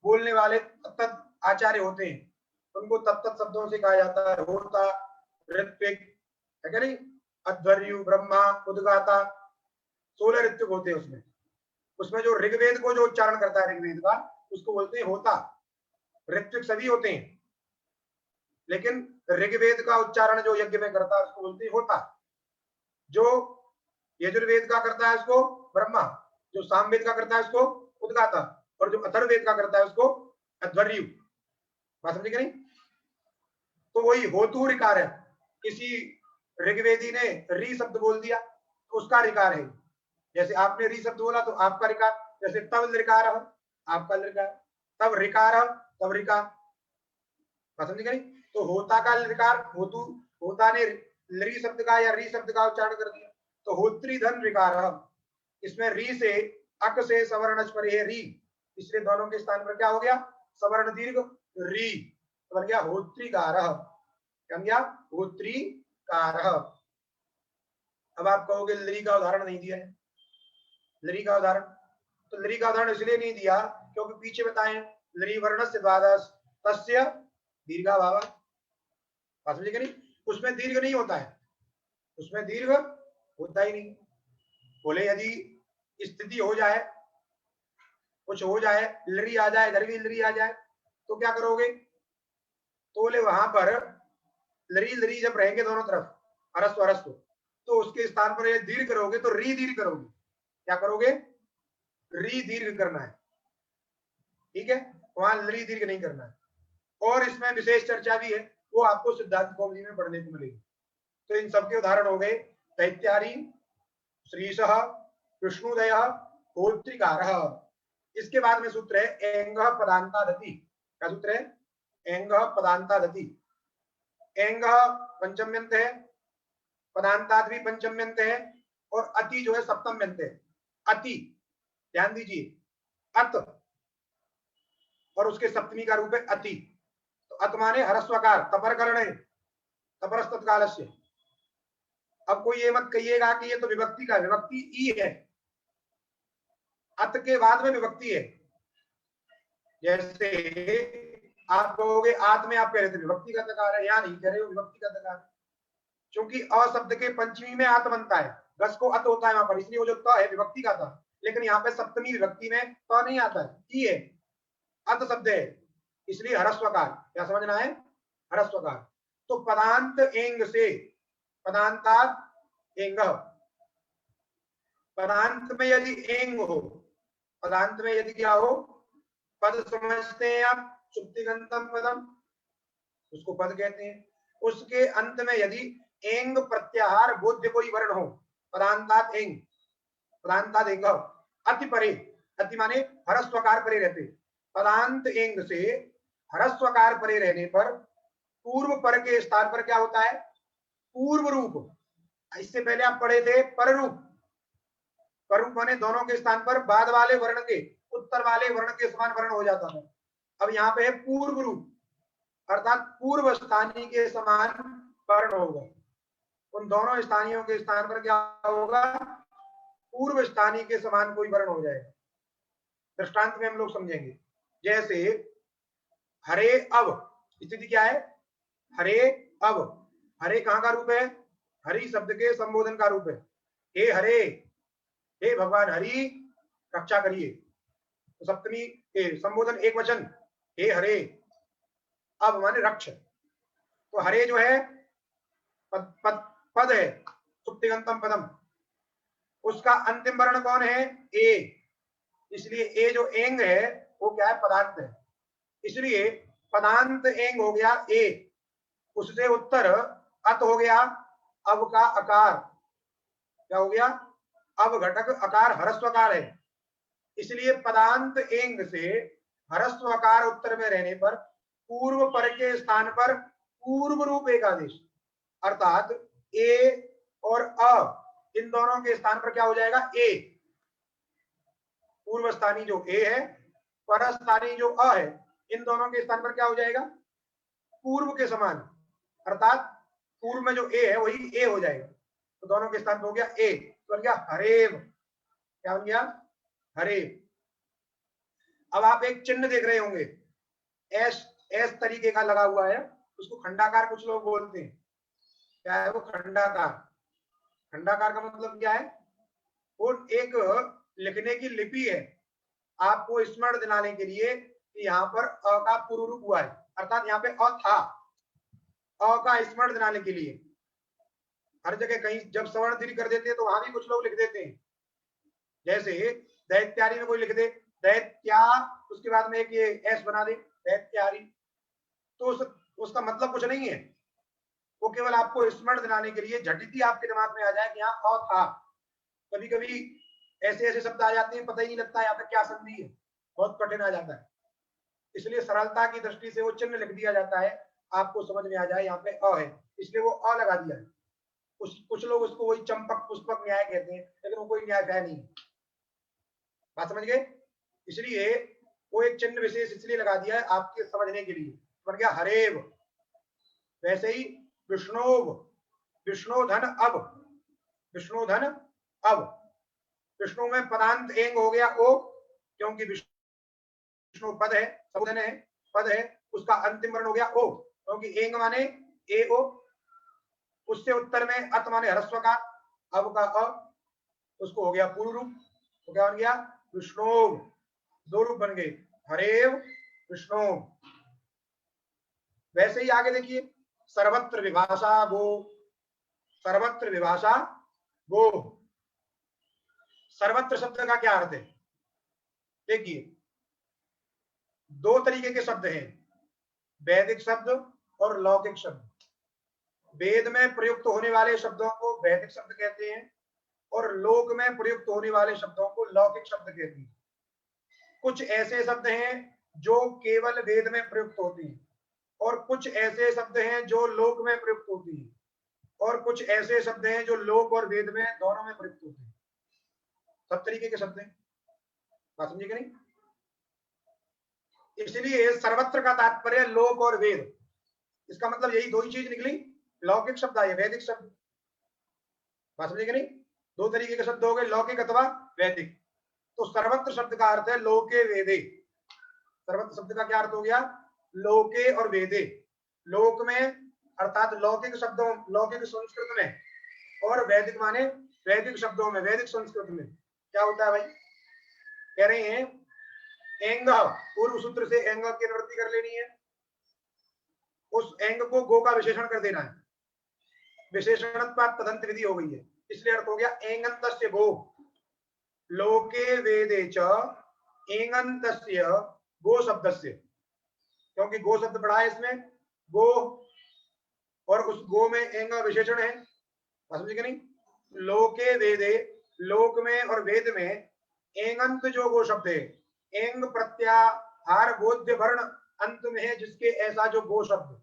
बोलने वाले तत्त आचार्य होते हैं, उनको तत्त शब्दों से कहा जाता है होता, ऋत्विक, है क्या नहीं? अध्वर्यु, ब्रह्मा, उद्गाता, 16 ऋत्विक होते हैं उसमें। उसमें जो ऋग्वेद को जो उच्चारण करता है ऋग्वेद का, उसको बोलते हैं होता। ऋत्विक सभी होते हैं, लेकिन ऋग्वेद का उच्चारण जो यज्ञ में करता है उसको बोलते हैं होता। जो यजुर्वेद का करता है उसको ब्रह्मा, जो सामवेद का करता है उसको उद्गाता, और जो अथर्ववेद का करता है उसको अध्वर्यु। बात समझे कि नहीं? तो वही होतु ऋकार है। किसी ऋग्वेदी ने री शब्द बोल दिया तो उसका ऋकार है। जैसे आपने री शब्द बोला तो आपका ऋकार, जैसे तब ऋकार आपका ऋकार, तब ऋकार तब ऋकार। बात समझे कि नहीं? तो होता का ऋकार होतु, होता ने री शब्द का या री शब्द का उच्चारण कर दिया तो होत्री धन ऋकार। इसमें री से अक से सवर्ण परे है री, इसलिए दोनों के स्थान पर क्या हो गया? सवर्ण दीर्घ री, तो बन गया होत्रिकार। क्या बन गया? होत्रिकार। अब आप कहोगे लरी का उदाहरण नहीं दिया है। लरी का उदाहरण, तो लरी का उदाहरण इसलिए नहीं दिया क्योंकि पीछे बताए लरी वर्णस्य द्वादश तस्य दीर्घा भाव। बात समझे कि नहीं? उसमें दीर्घ नहीं होता है, उसमें दीर्घ होता ही नहीं। बोले यदि स्थिति हो जाए, कुछ हो जाए, लरी आ जाए, इधर भी लरी आ जाए, तो क्या करोगे? तो बोले वहां पर लरी लरी जब रहेंगे दोनों तरफ हरस्व हरस्व, तो उसके स्थान पर ये दीर्घ करोगे तो री दीर्घ करोगे। क्या करोगे? री दीर्घ करना है, ठीक है? वहां लरी दीर्घ नहीं करना है। और इसमें विशेष चर्चा भी है, वो आपको सिद्धांत कौमुदी में पढ़ने को मिलेगी। तो इन सबके उदाहरण हो गए दैत्यारी, श्रीश, विष्णुदय, होत्रिकार। इसके बाद में सूत्र है एंग पदांतादति। क्या सूत्र है? एंग पदांतादति। एंग पंचम्यंत है, पदांताद भी पंचम्यंत है, और अति जो है सप्तम्यंत है। अति, ध्यान दीजिए, अत और उसके सप्तमी का रूप है अति। तो अत माने हरस्वकार, तपर करण है, तपरस्तत्काल से। अब कोई ये मत कहिएगा कि ये तो विभक्ति का, विभक्ति ई है, अत के बाद में विभक्ति है। जैसे आप कहोगे आत में आप कह रहे थे विभक्ति का तकार है, यहां नहीं कह रहे हो विभक्ति का तकार, क्योंकि अ शब्द के पंचमी में आत बनता है, गस को अत होता है वहां पर, इसलिए वो जो त है विभक्ति का था। लेकिन यहाँ पे सप्तमी विभक्ति में त नहीं आता है, ई है, अत शब्द है, इसलिए हरस्वकार। क्या समझना है? हरस्वकार। तो पदांत एंग से, पदांताद एंग, पदांत में यदि एंग हो, पदांत में यदि क्या हो, पद समझते हैं आप, सुप्तिगंतम पदम, उसको पद कहते हैं। उसके अंत में यदि एंग प्रत्याहार बोध्य कोई वर्ण हो, पदांताद एंग, पदांताद एंग, अति परे, अति माने हरस्वकार परे रहते, पदांत एंग से हरस्वकार परे रहने पर पूर्व पर के स्थान पर क्या होता है? पूर्व रूप। इससे पहले आप पढ़े थे पर रूप, पर रूप माने दोनों के स्थान पर बाद वाले वर्ण के, उत्तर वाले वर्ण के समान वर्ण हो जाता था। अब यहाँ पे है पूर्व रूप, अर्थात पूर्व स्थानीय के समान वर्ण होगा। उन दोनों स्थानियों के स्थान पर क्या होगा? पूर्व स्थानीय के समान कोई वर्ण हो जाएगा। दृष्टांत में हम लोग समझेंगे। जैसे हरे अब, स्थिति क्या है? हरे अब, हरे कहां का रूप है? हरि शब्द के संबोधन का रूप है। हे हरे, हे भगवान हरि रक्षा करिए, तो सप्तमी संबोधन एक वचन, हे हरे। अब माने रक्ष, तो हरे जो है पद है, सुप्तिगंतम पदम, उसका अंतिम वर्ण कौन है? ए, इसलिए ए जो एंग है वो क्या है? पदांत है, इसलिए पदांत एंग हो गया ए, उससे उत्तर अत हो गया, अब का अकार क्या हो गया? अब घटक अकार हरस्वकार है, इसलिए पदांत एंग से हरस्वकार उत्तर में रहने पर पूर्व पर के स्थान पर पूर्व रूप एक आदेश, अर्थात ए और अ, इन दोनों के स्थान पर क्या हो जाएगा? ए, पूर्व स्थानी जो ए है, पर स्थानी जो अ है, इन दोनों के स्थान पर क्या हो जाएगा? पूर्व के समान, अर्थात पूर्व में जो ए है वही ए हो जाएगा, तो दोनों के स्थान पर हो गया ए, तो बन गया हरेव। क्या बन गया? हरेव। अब आप एक चिन्ह देख रहे होंगे, एस एस तरीके का लगा हुआ है, उसको खंडाकार कुछ लोग बोलते हैं। क्या है वो? खंडाकार। खंडाकार का मतलब क्या है? वो एक लिखने की लिपि है, आपको स्मरण दिलाने के लिए कि यहाँ पर अ का पूर्व रूप हुआ है, अर्थात यहाँ पे अ था, अ का स्मरण दिलाने के लिए। हर जगह कहीं जब सवर्ण दीर्घ कर देते हैं तो वहां भी कुछ लोग लिख देते हैं, जैसे दैत्यारी में कोई लिख दे दैत्या, उसके बाद में एक ये एस बना दे दैत्यारी, तो उसका मतलब कुछ नहीं है, वो केवल आपको स्मरण दिलाने के लिए झटिति आपके दिमाग में आ जाए कि यहाँ अ था। कभी कभी ऐसे ऐसे शब्द आ जाते हैं पता ही नहीं लगता यहाँ पे क्या संधि है, बहुत कठिन आ जाता है, इसलिए सरलता की दृष्टि से वो चिन्ह लिख दिया जाता है, आपको समझ में आ जाए यहाँ पे अ है, इसलिए वो अ लगा दिया है। कुछ लोग उसको वही चंपक पुष्पक न्याय कहते हैं, लेकिन वो कोई न्याय है नहीं। बात समझ गए? इसलिए वो एक चिन्ह विशेष इसलिए लगा दिया है आपके समझने के लिए, बन गया हरेव। वैसे ही विष्णोव, विष्णोधन अब, विष्णोधन अब, विष्णु में पदांत एंग हो गया ओ, क्योंकि विष्णु पद है, सबोधन है, पद है, उसका अंतिम वर्ण हो गया ओ, क्योंकि एंग माने ए ओ। उससे उत्तर में अत माने ह्रस्व का, अब का अ, उसको हो गया पूर्व रूप, तो क्या बन गया विष्णु, दो रूप बन गए हरेव विष्णु। वैसे ही आगे देखिए सर्वत्र विभाषा गो, सर्वत्र विभाषा गो, सर्वत्र शब्द का क्या अर्थ है? देखिए दो तरीके के शब्द हैं, वैदिक शब्द और लौकिक शब्द। वेद में प्रयुक्त होने वाले शब्दों को वैदिक शब्द कहते हैं और लोक में प्रयुक्त होने वाले शब्दों को लौकिक शब्द कहते हैं। कुछ ऐसे शब्द हैं जो केवल वेद में प्रयुक्त होते हैं और कुछ ऐसे शब्द हैं जो लोक में प्रयुक्त होती हैं और कुछ ऐसे शब्द हैं जो लोक और वेद में दोनों में प्रयुक्त होते हैं। सब तरीके के शब्द हैं, बात समझिए कि नहीं? इसलिए सर्वत्र का तात्पर्य लोक और वेद, इसका मतलब यही दो ही चीज निकली, लौकिक शब्द आए वैदिक शब्द, बात समझिए कि नहीं? दो तरीके के शब्द हो गए लौकिक अथवा वैदिक। तो सर्वत्र शब्द का अर्थ है लोके वेदे, सर्वत्र शब्द का क्या अर्थ हो गया? लोके और वेदे, लोक में अर्थात लौकिक शब्दों, लौकिक संस्कृत में, और वैदिक माने वैदिक शब्दों में, वैदिक संस्कृत में। क्या होता है भाई? कह रहे हैं एंग, पूर्व सूत्र से एंग की निवृत्ति कर लेनी है, उस एंग को गो का विशेषण कर देना है, विशेषणत्वात् तदंत विधि हो गई है, इसलिए अर्थ हो गया एंगन्तस्य गो, लोके वेदे च एंगन्तस्य गो शब्दस्य, क्योंकि गो शब्द पढ़ा है इसमें, गो और उस गो में एंग विशेषण है, समझे कि नहीं? लोके वेदे, लोक में और वेद में एंगंत जो गो शब्द है, एंग प्रत्याहार बोध्य वर्ण अंत में है जिसके ऐसा जो गो शब्द,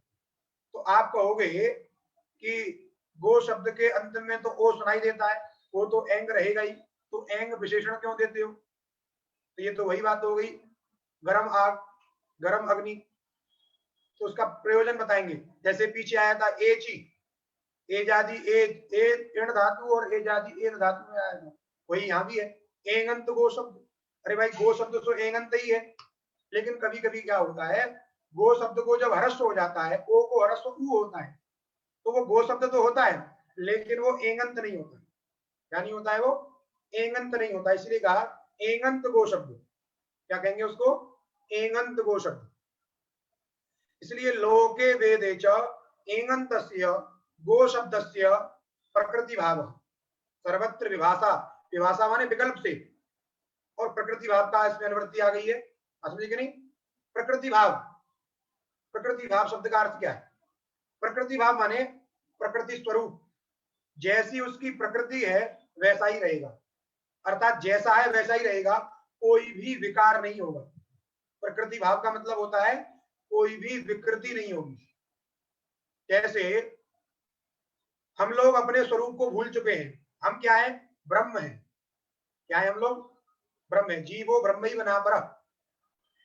तो आप कहोगे कि गो शब्द के अंत में तो ओ सुनाई देता है, वो तो एंग रहेगा ही, तो एंग विशेषण क्यों देते हो? तो ये तो वही बात हो गई गरम आग, गरम अग्नि, तो उसका प्रयोजन बताएंगे। जैसे पीछे आया था एची, एजादी एण धातु और एजादी एन धातु में आया था, वही यहाँ भी है एंगंत गो शब्द। अरे भाई गो शब्द तो एंगंत ही है, लेकिन कभी कभी क्या होता है गो शब्द को जब ह्रस्व हो जाता है, ओ को ह्रस्व उ होता है, तो वो गो शब्द तो होता है लेकिन वो एंगंत नहीं होता। क्या नहीं होता है? वो एंगंत नहीं होता, इसलिए कहा एंगंत गो शब्द। क्या कहेंगे उसको? एंगंत गो शब्द। इसलिए लोके वेदे च एंगन्तस्य गो शब्दस्य प्रकृति भाव, सर्वत्र विभाषा, विभाषा माने विकल्प से, और प्रकृति भाव का इसमें अनुवृत्ति आ गई है, समझे कि नहीं? प्रकृति भाव, प्रकृति भाव शब्द का अर्थ क्या है? प्रकृति भाव माने प्रकृति स्वरूप, जैसी उसकी प्रकृति है वैसा ही रहेगा, अर्थात जैसा है वैसा ही रहेगा, कोई भी विकार नहीं होगा। प्रकृति भाव का मतलब होता है कोई भी विकृति नहीं होगी। जैसे हम लोग अपने स्वरूप को भूल चुके हैं, हम क्या है? ब्रह्म है। क्या है हम लोग? ब्रह्म है। जीवो ब्रह्म ही बना पर,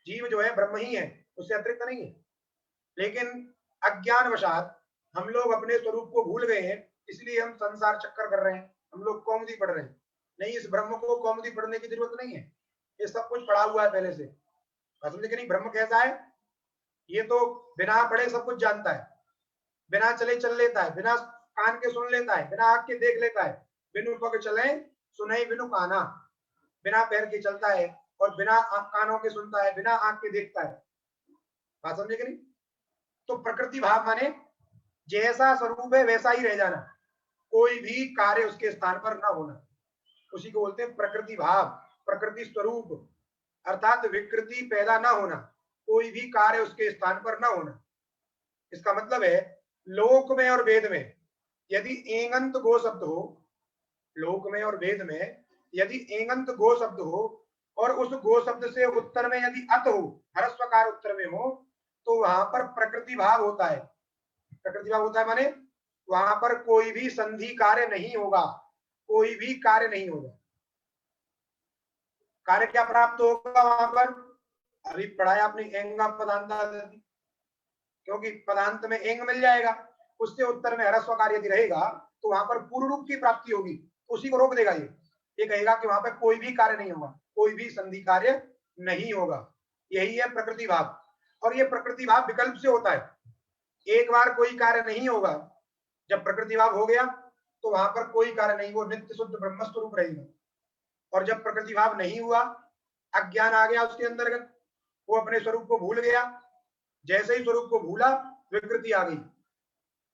जीव जो है ब्रह्म ही है, उससे अतिरिक्त नहीं है। लेकिन अज्ञानवशात हम लोग अपने स्वरूप को भूल गए हैं, इसलिए हम संसार चक्कर कर रहे हैं, हम लोग कौमुदी पढ़ रहे हैं। नहीं, इस ब्रह्म को कौमुदी पढ़ने की जरूरत नहीं है, ये सब कुछ पढ़ा हुआ है पहले से। समझे कि नहीं? ब्रह्म कैसा है? ये तो बिना पढ़े सब कुछ जानता है, बिना चले चल लेता है, बिना कान के सुन लेता है, बिना आंख के देख लेता है, बिनु पग चले सुनाई बिनु काना, बिना पैर के चलता है और बिना कानों के सुनता है, बिना आंख के देखता है। बात समझे कि नहीं? तो प्रकृति भाव माने जैसा स्वरूप है वैसा ही रह जाना, कोई भी कार्य उसके स्थान पर ना होना, उसी को बोलते हैं प्रकृति भाव, प्रकृति स्वरूप, अर्थात विकृति पैदा ना होना, कोई भी कार्य उसके स्थान पर ना होना। इसका मतलब है लोक में और वेद में यदि एंगंत गो शब्द हो, लोक में और वेद में यदि एंगंत गो शब्द हो और उस गो शब्द से उत्तर में यदि अत हो, ह्रस्वकार उत्तर में हो, तो वहां पर प्रकृति भाव होता है। प्रकृति भाव होता है माने वहां पर कोई भी संधि कार्य नहीं होगा, कोई भी कार्य नहीं होगा। कार्य क्या प्राप्त होगा वहां पर? अभी पढ़ाया आपने एंगा पदांता, क्योंकि पदांत में एंग मिल जाएगा, उससे उत्तर में ह्रस्व कार्य यदि रहेगा तो वहां पर पूर्ण रूप की प्राप्ति होगी, उसी को रोक देगा। ये कहेगा कि वहां पर कोई भी कार्य नहीं होगा, कोई भी संधि कार्य नहीं होगा। यही है प्रकृति भाव। और ये प्रकृति भाव विकल्प से होता है, एक बार कोई कार्य नहीं होगा, जब प्रकृति भाव हो गया तो वहां पर कोई कार्य नहीं, वो नित्य शुद्ध ब्रह्म स्वरूप रहेगा। और जब प्रकृति भाव नहीं हुआ, अज्ञान आ गया उसके अंतर्गत, वो अपने स्वरूप को भूल गया, जैसे ही स्वरूप को भूला विकृति आ गई,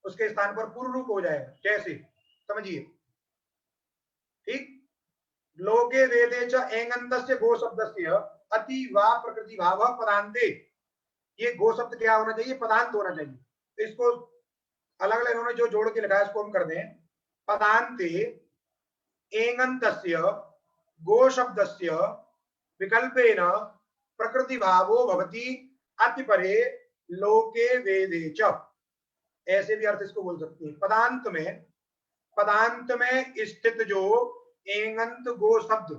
उसके स्थान पर पूर्ण रूप हो जाएगा। कैसे? समझिए, ठीक। लोके वेदे च एंगन्तस्य गो शब्दस्य अति वा प्रकृति भाव पदान्ते, ये गो शब्द क्या होना चाहिए? पदांत होना चाहिए। तो इसको अलग अलग इन्होंने जो जोड़ के लिखा है इसको हम कर दें, पदान्ते एंगन्तस्य गो शब्दस्य विकल्पेन प्रकृति भावो भवति अतिपरे लोके वेदे च। ऐसे भी अर्थ इसको बोल सकते हैं। पदांत में स्थित जो एंगंत गो शब्द,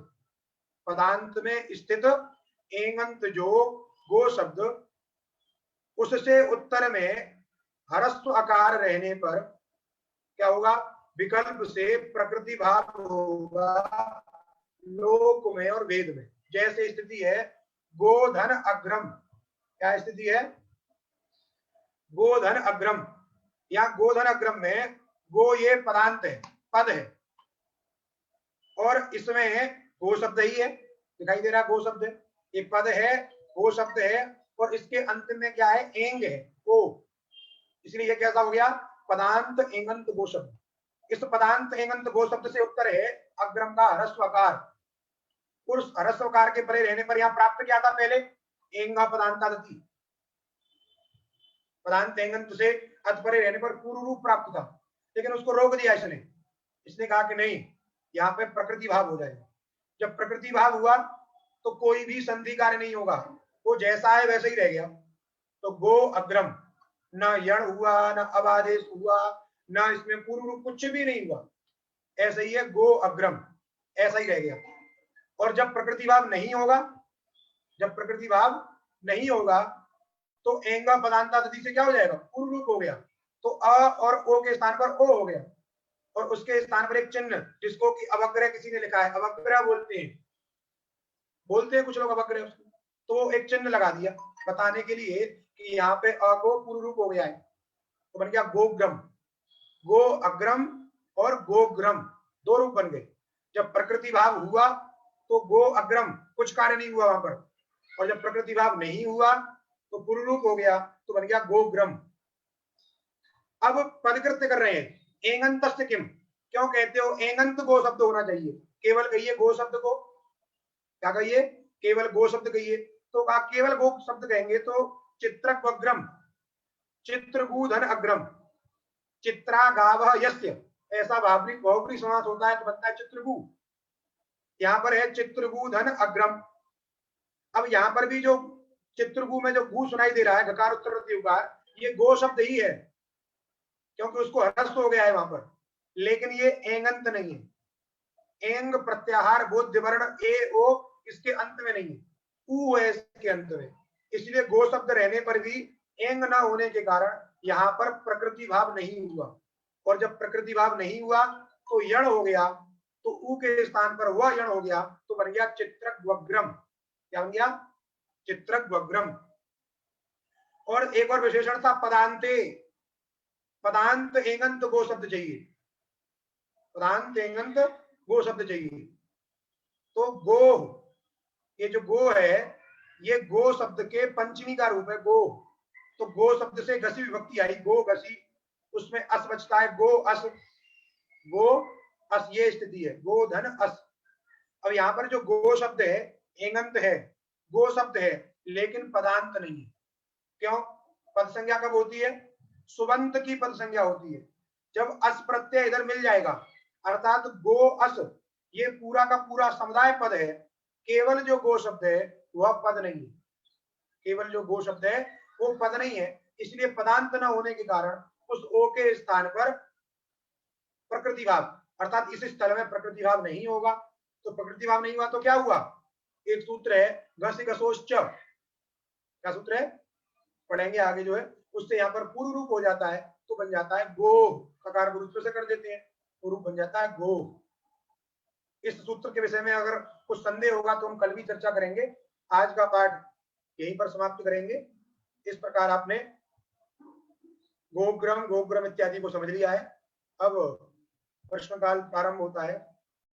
पदांत में स्थित एंगंत जो गो शब्द, उससे उत्तर में ह्रस्व आकार रहने पर क्या होगा? विकल्प से प्रकृति भाव होगा लोक में और वेद में। जैसे स्थिति है गोधन अग्रम, क्या स्थिति है? गोधन अग्रम, या गोधन अग्रम में गो ये पदांत है, पद है, और इसमें गो शब्द ही है, दिखाई दे रहा है गो शब्द है, ये पद है, गो शब्द है, और इसके अंत में क्या है? एंग है, ओ, इसलिए ये कैसा हो गया? पदांत एंगंत गो शब्द। इस पदांत एंगंत गो शब्द से उत्तर है अग्रम का ह्रस्वकार। उस ह्रस्वकार के परे रहने पर यहां प्राप्त क्या था? पहले एंगा पदांतादति, पदांत एंगंत से अत परे रहने पर पूर्व रूप प्राप्त था, लेकिन उसको रोक दिया इसने कहा कि नहीं, यहाँ पे प्रकृति भाव हो जाएगा। जब प्रकृति भाव हुआ तो कोई भी संधि कार्य नहीं होगा, वो जैसा है वैसे ही रह गया। तो गो अग्रम, न यण हुआ, न अबादेश हुआ, न इसमें पूर्व रूप, कुछ भी नहीं हुआ, ऐसे ही है गो अग्रम, ऐसा ही रह गया। और जब प्रकृति भाव नहीं होगा, जब प्रकृति भाव नहीं होगा तो एंगा पदांतादि से क्या हो जाएगा? पूर्व रूप हो गया। तो अ और ओ के स्थान पर ओ हो गया, और उसके स्थान पर एक चिन्ह, जिसको कि अवग्रह किसी ने लिखा है, अवग्रह बोलते हैं कुछ लोग अवग्रह, तो एक चिन्ह लगा दिया बताने के लिए कि यहाँ पे अ को पूर्व रूप हो गया है, तो बन गया गोग्रम। गो अग्रम और गोग्रम दो रूप बन गए। जब प्रकृति भाव हुआ तो गो अग्रम, कुछ कार्य नहीं हुआ वहां पर, और जब प्रकृति भाव नहीं हुआ तो पूर्व रूप हो गया, तो बन गया गोग्रम। अब पदकृत्य कर रहे हैं, एंगंत किम, क्यों कहते हो एंगंत गो शब्द होना चाहिए? केवल कहिए गो शब्द को, क्या कहिए? केवल गो शब्द कहिए। तो केवल गो शब्द कहेंगे तो चित्रग्रम, चित्रगूधन अग्रम, चित्रा गाव यस्य, ऐसा बहुब्री समास होता है तो बनता है चित्रगु। यहाँ पर है चित्रगूधन अग्रम। अब यहाँ पर भी जो चित्रगु में जो गु सुनाई दे रहा है, गकार उत्तर उकार, ये गो शब्द ही है, क्योंकि उसको ह्रस्व हो गया है वहां पर, लेकिन ये एंगंत नहीं है। एंग प्रत्याहार बोध्य वर्ण ए ओ इसके अंत में नहीं है, ऊ है इसके अंत में, इसलिए गो शब्द रहने पर भी एंग ना होने के कारण यहाँ पर प्रकृति भाव नहीं हुआ। और जब प्रकृति भाव नहीं हुआ तो यण हो गया, तो ऊ के स्थान पर वह यण हो गया, तो बन गया चित्रग्वग्रम। क्या बन गया? चित्रग्वग्रम। और एक और विशेषण था पदांते, पदांत एंगंत गो शब्द चाहिए, पदांत एंगंत गो शब्द चाहिए। तो गो, ये जो गो है ये गो शब्द के पंचमी का रूप है गो, तो गो शब्द से घसी विभक्ति आई, गो घसी, उसमें अस बचता है, गो अस, गो अस, ये स्थिति है, गो धन अस। अब यहाँ पर जो गो शब्द है एंगंत है, गो शब्द है, लेकिन पदांत नहीं है। क्यों? पद संज्ञा कब होती है? सुबंत की पद संज्ञा होती है, जब अस प्रत्यय इधर मिल जाएगा, अर्थात गो अस ये पूरा का पूरा समुदाय पद है, केवल जो गो शब्द है वह पद नहीं है, केवल जो गो शब्द है वो पद नहीं है, इसलिए पदांत न होने के कारण उस ओ के स्थान पर प्रकृति भाव, अर्थात इस स्थल में प्रकृति भाव नहीं होगा। तो प्रकृति भाव नहीं हुआ तो क्या हुआ? एक सूत्र है घस घसोश्च, क्या सूत्र है पढ़ेंगे आगे जो है, उससे यहाँ पर पूर्व रूप हो जाता है तो बन जाता है गो, ककार को रूप से कर देते हैं तो रूप बन जाता है गो। इस सूत्र के विषय में अगर कुछ संदेह होगा तो हम कल भी चर्चा करेंगे, आज का पाठ यहीं पर समाप्त करेंगे। इस प्रकार आपने गोग्रम गोग्रम इत्यादि को समझ लिया है। अब प्रश्न काल प्रारंभ होता है।